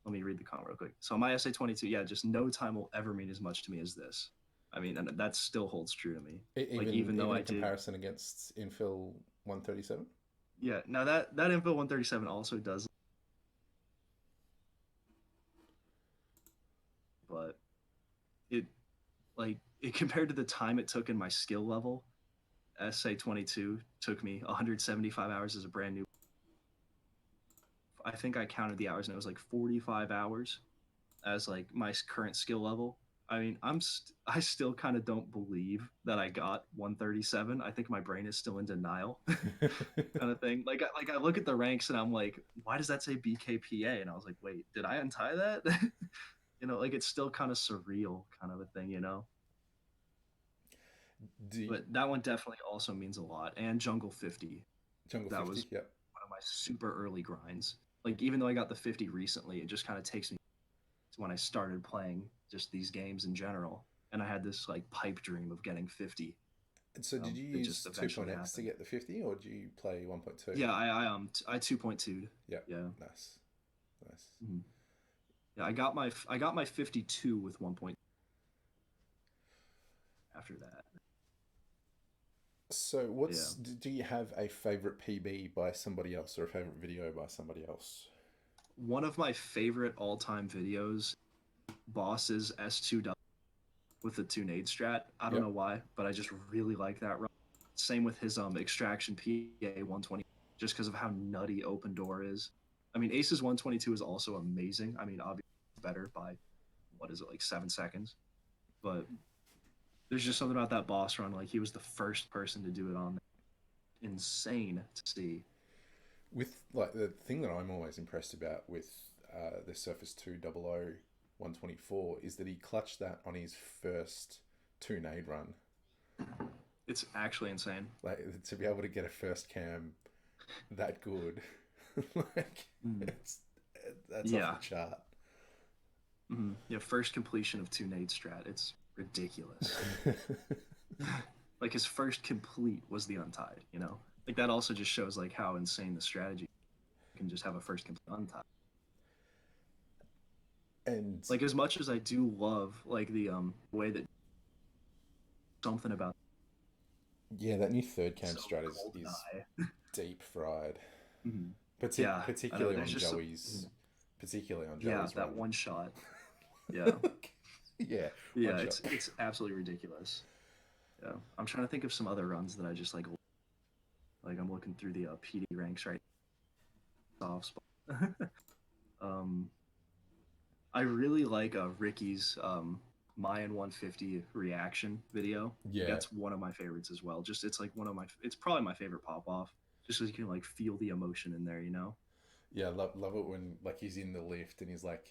let me read the comment real quick. So my SA22, yeah, just no time will ever mean as much to me as this. I mean, and that still holds true to me. Like even though Even I in did, comparison against Infill 137. yeah. Now that Info 137 also does, but it like it compared to the time it took in my skill level, SA22 took me 175 hours as a brand new. I think I counted the hours and it was like 45 hours as like my current skill level. I mean, I still kind of don't believe that I got 137. I think my brain is still in denial, kind of thing. Like I look at the ranks and I'm like, why does that say BKPA? And I was like, wait, did I untie that? Like it's still kind of surreal, kind of a thing. Do But that one definitely also means a lot. And Jungle 50, Jungle that 50? was Yep. one of my super early grinds. Like even though I got the 50 recently, it just kind of takes me to when I started playing just these games in general, and I had this like pipe dream of getting 50. And so did you It just use eventually 2.x to happened. get the 50, or do you play 1.2? Yeah, I 2.2. Yep. Yeah. Nice. Nice. Mhm. Yeah, I got my 52 with 1. After that. So, Yeah. do you have a favorite PB by somebody else or a favorite video by somebody else? One of my favorite all-time videos, Boss's S2W with the two nade strat. I don't Yep. know why, but I just really like that run. Same with his Extraction PA 120, just because of how nutty Open Door is. I mean, Ace's 122 is also amazing. I mean, obviously better by what is it, like 7 seconds, but there's just something about that boss run. Like he was the first person to do it on there. Insane to see. With like the thing that I'm always impressed about with the Surface 2 124 is that he clutched that on his first two nade run. It's actually insane. Like to be able to get a first cam that good, like Mm. it's that's off Yeah. the chart. Yeah, first completion of two nade strat. It's ridiculous. Like his first complete was the untied. Like that also just shows like how insane the strategy can just have a first complete untied. And Like as much as I do love like the way that something about yeah, that new third cam so strat golden is eye. deep fried. Mhm. Yeah, I know. Particularly There's on just Joey's, particularly on yeah, Joey's that run. one shot. Yeah, Yeah, yeah, one shot. it's absolutely ridiculous. Yeah, I'm trying to think of some other runs that I just like I'm looking through the PD ranks right now. Soft spot. um, I really like Ricky's Mayan 150 reaction video. Like Yeah, that's one of my favorites as well. Just it's like it's probably my favorite pop off. Just so you can like feel the emotion in there. yeah, love it when like he's in the lift and he's like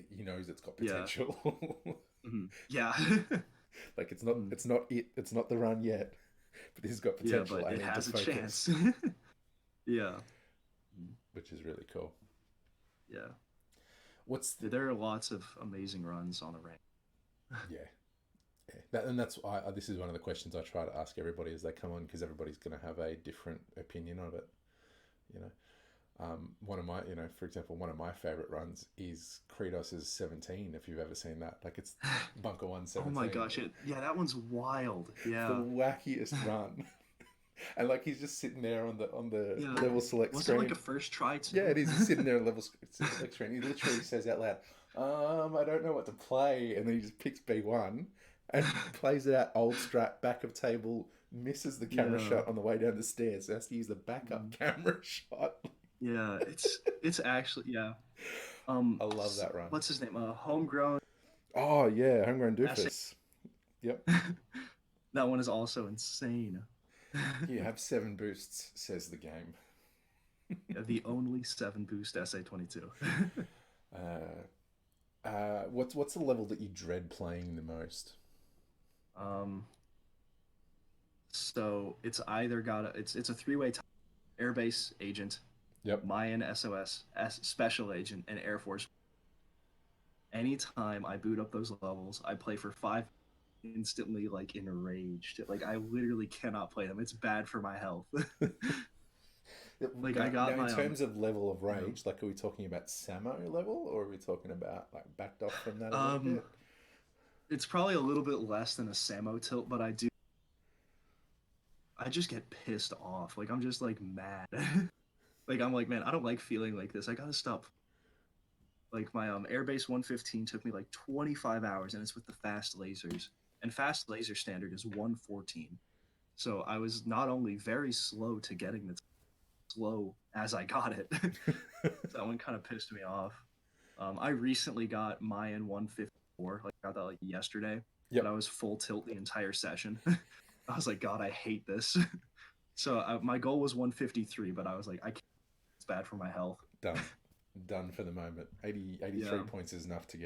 he knows it's got Yeah. potential. Yeah. Like Mhm. it's not the run yet, but this has got Yeah, potential. but I it need to has a focus, chance. Yeah. Mhm. which is really cool. Yeah. What's There are lots of amazing runs on the rank. yeah, yeah. And that's this is one of the questions I try to ask everybody as they come on because everybody's going to have a different opinion of it. You know, one of my for example, one of my favorite runs is Kredos's 17. If you've ever seen that, like it's Bunker Oh my 117, gosh, yeah, that one's wild. the Yeah. wackiest run. And like he's just sitting there on the Yeah. level select Was it like screen. a first try Yeah, too? it is. He's sitting there on level select screen. He literally says out loud, I don't know what to play," and then he just picks B1 and plays it out old strat back of table. Misses the camera Yeah. shot on the way down the stairs. So has to use the backup Mhm. camera shot. Yeah, it's actually yeah. I love that run. What's his name? Homegrown Oh yeah, homegrown essay. doofus. Yep. That one is also insane. You have 7 boosts, says the game. Yeah, the only 7 boost SA22. What's the level that you dread playing the most? um, so it's either it's a three-way tie. Airbase agent, Yep. Mayan SOS, special agent, and Air Force. Anytime I boot up those levels, I play for 5 instantly like enraged. Like I literally cannot play them. It's bad for my health. Like I Now, got in my terms of level of you know, rage, like, are we talking about Samo level, or are we talking about like backed off from that a little um, bit? it's probably a little bit less than a Samo tilt, but I just get pissed off. Like I'm just like mad. Like I'm like, man, I don't like feeling like this. I gotta stop. Like my Airbase 115 took me like 25 hours, and it's with the fast lasers. And fast laser standard is 114. So I was not only very slow to getting the slow as I got it. So that one kind of pissed me off. I recently got Mayan 154. Like I got that like yesterday, but I Yep, was full tilt the entire session. I was like, God, I hate this. So my goal was 153, but I was like, I can't. It's bad for my health. done, done for the moment. 83 Yeah, points is enough to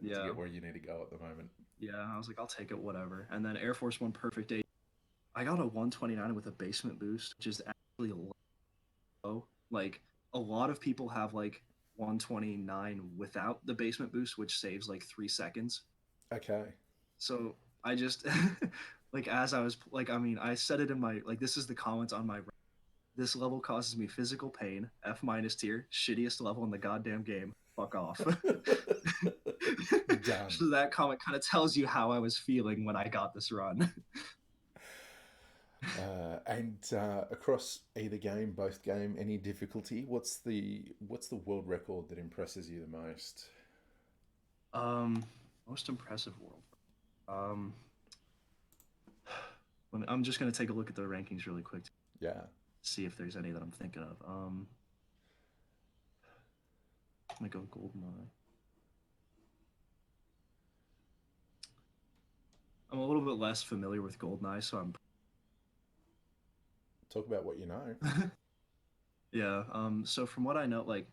yeah, get where you need to go at the moment. yeah. I was like, I'll take it, whatever. And then Air Force One Perfect 8. I got a 129 with a basement boost, which is actually low. Like a lot of people have like 129 without the basement boost, which saves like 3 seconds. Okay. So I just like as I was like, I mean, I said it in my like this is the comments on my this level causes me physical pain. F minus tier, shittiest level in the goddamn game. Fuck off. Done. So that comment kind of tells you how I was feeling when I got this run. And across either game, both game, any difficulty? What's the world record that impresses you the most? um, Most impressive world. Um, I'm just gonna take a look at the rankings really quick to Yeah. see if there's any that I'm thinking of. Let me go Goldeneye. I'm a little bit less familiar with Goldeneye, so I'm Talk about what you know. yeah. So from what I know, like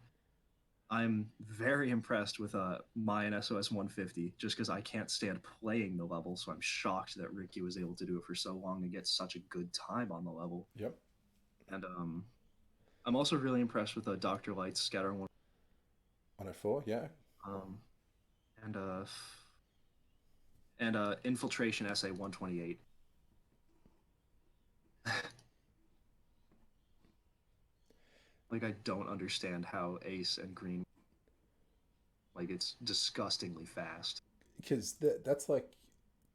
I'm very impressed with Mayan SOS 150, just because I can't stand playing the level, so I'm shocked that Ricky was able to do it for so long and get such a good time on the level. Yep. And I'm also really impressed with Doctor Light's Scatter one, 104. Yeah. um, and Infiltration SA 128. Like I don't understand how Ace and Green, like it's disgustingly fast. Because that's like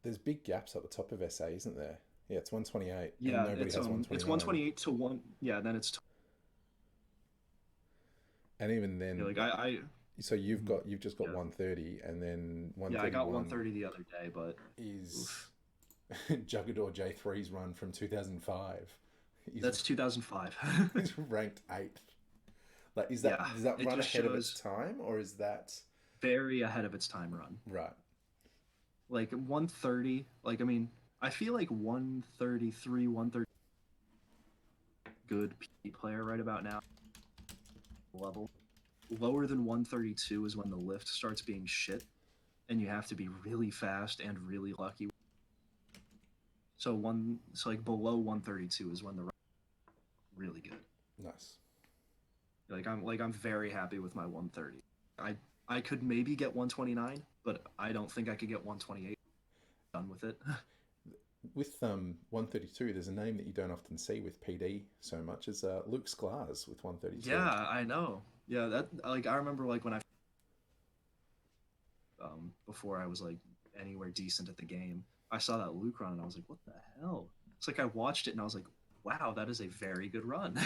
there's big gaps at the top of SA, isn't there? Yeah, it's 128, and Yeah, nobody has it's 129. 128 to one. Yeah, then it's And even yeah, then, like I so mhm, you've just got yeah, 130, and then yeah, I got 131 130 the other day, but is oof, Jugador J3's run from 2005. He's that's 2005. he's ranked eighth. Like, Yeah, does that it run just ahead of its shows time, or is that very ahead of its time run. right? Like 130, like I mean, I feel like 133, 130 good P player right about now level. Lower than 132 is when the lift starts being shit, and you have to be really fast and really lucky. So like below 132 is when the really good. Nice. Like I'm very happy with my 130. I I could maybe get 129, but I don't think I could get 128. Done with it. With 132, there's a name that you don't often see with PD so much as Luke Sklar with 132. Yeah, I know. Yeah, that like I remember like when I before I was like anywhere decent at the game, I saw that Luke run and I was like, what the hell? It's like I watched it and I was like, wow, that is a very good run.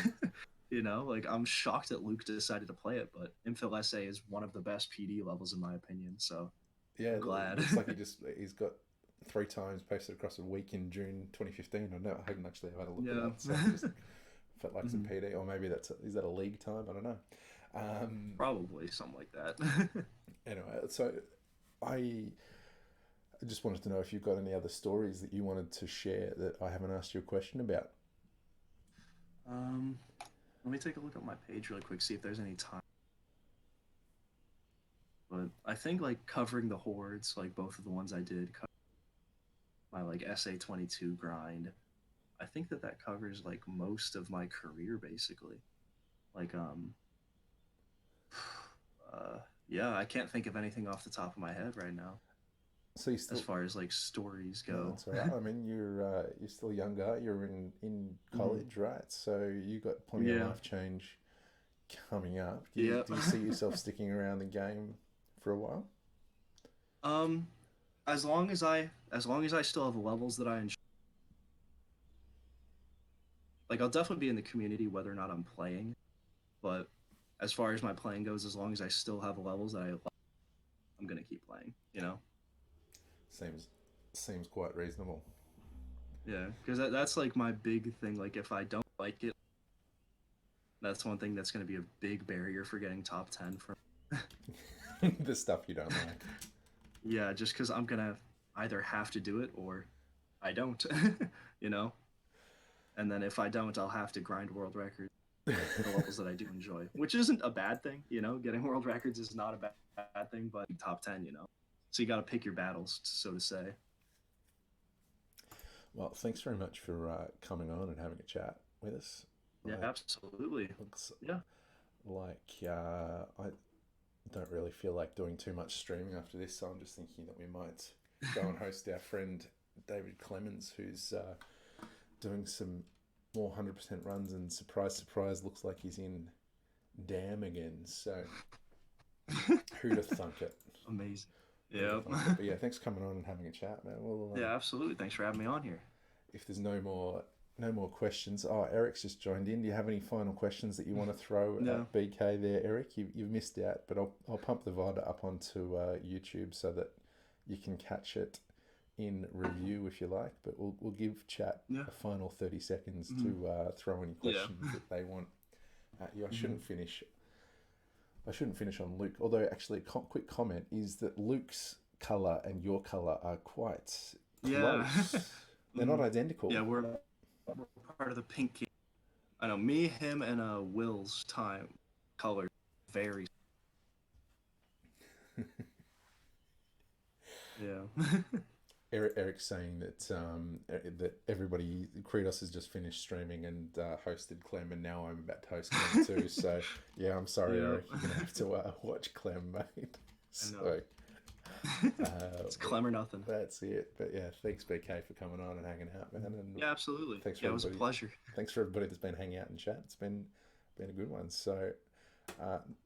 You know, like I'm shocked that Luke decided to play it, but Infill SA is one of the best PD levels in my opinion, so Yeah, I'm it glad. looks like he's got three times posted across a week in June 2015. I hadn't actually had a look at Yeah. that, so just felt like some Mhm. PD, or maybe is that a league time? I don't know. Probably something like that. Anyway, so I just wanted to know if you've got any other stories that you wanted to share that I haven't asked you a question about. um, Let me take a look at my page really quick, see if there's any time. But I think like covering the hordes, like both of the ones I did, my like SA 22 grind. I think that covers like most of my career basically. Like uh yeah, I can't think of anything off the top of my head right now. So you as still, far as like stories no, go. that's all right. I mean, you're still younger. You're in Mhm. college, right? So you got plenty of Yeah. life change coming up. Yep. Do you see yourself sticking around the game for a while? um, as long as I still have levels that I enjoy, like I'll definitely be in the community whether or not I'm playing. But as far as my playing goes, as long as I still have levels that I like, I'm gonna keep playing. You know? Seems seems quite reasonable. Yeah, because that's like my big thing. Like if I don't like it, that's one thing that's gonna be a big barrier for getting top 10 for. The stuff you don't like. Yeah, just because I'm gonna either have to do it or I don't. You know? And then if I don't, I'll have to grind world records for the levels that I do enjoy, which isn't a bad thing. You know, getting world records is not a bad thing, but top 10, you know. So you got to pick your battles, so to say. Well, thanks very much for coming on and having a chat with us. Yeah, Like, absolutely. looks Yeah. like I don't really feel like doing too much streaming after this, so I'm just thinking that we might go and host our friend David Clemens, who's doing some more 100% runs, and surprise, surprise, looks like he's in Dam again. So who'd have thunk it? Amazing. Who'd have Yeah. thunk it? But yeah, thanks for coming on and having a chat, man. Yeah, absolutely. Thanks for having me on here. If there's no more questions. Oh, Eric's just joined in. Do you have any final questions that you want to throw No. at BK there, Eric? You've missed out, but I'll pump the VOD up onto YouTube so that you can catch it in review if you like. But we'll give chat Yeah. a final 30 seconds Hmm. to throw any Yeah. questions that they want at you. Hmm. I shouldn't finish on Luke. Although actually, quick comment is that Luke's color and your color are quite Yeah. close. They're not Hmm. identical. Yeah, we're part of the pink king. I know me, him, and Will's time color very. Yeah. Eric's saying that that everybody Kratos has just finished streaming and hosted Clem, and now I'm about to host Clem too. So yeah, I'm sorry, Yeah. Eric. You're gonna have to watch Clem, mate. I know. So It's but Clem or nothing. that's it. But yeah, thanks BK for coming on and hanging out, man. And Yeah, absolutely. thanks for Yeah, it was a everybody. pleasure. Thanks for everybody that's been hanging out and chat. It's been a good one. So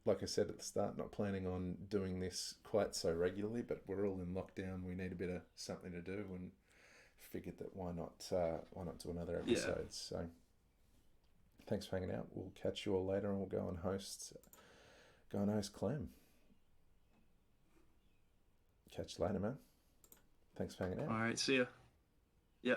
like I said at the start, not planning on doing this quite so regularly, but we're all in lockdown. We need a bit of something to do, and figured that why not do another Yeah. episode? So thanks for hanging out. We'll catch you all later, and we'll go and host Clem. Catch you later, man. Thanks for hanging All out. right. See ya. Yeah.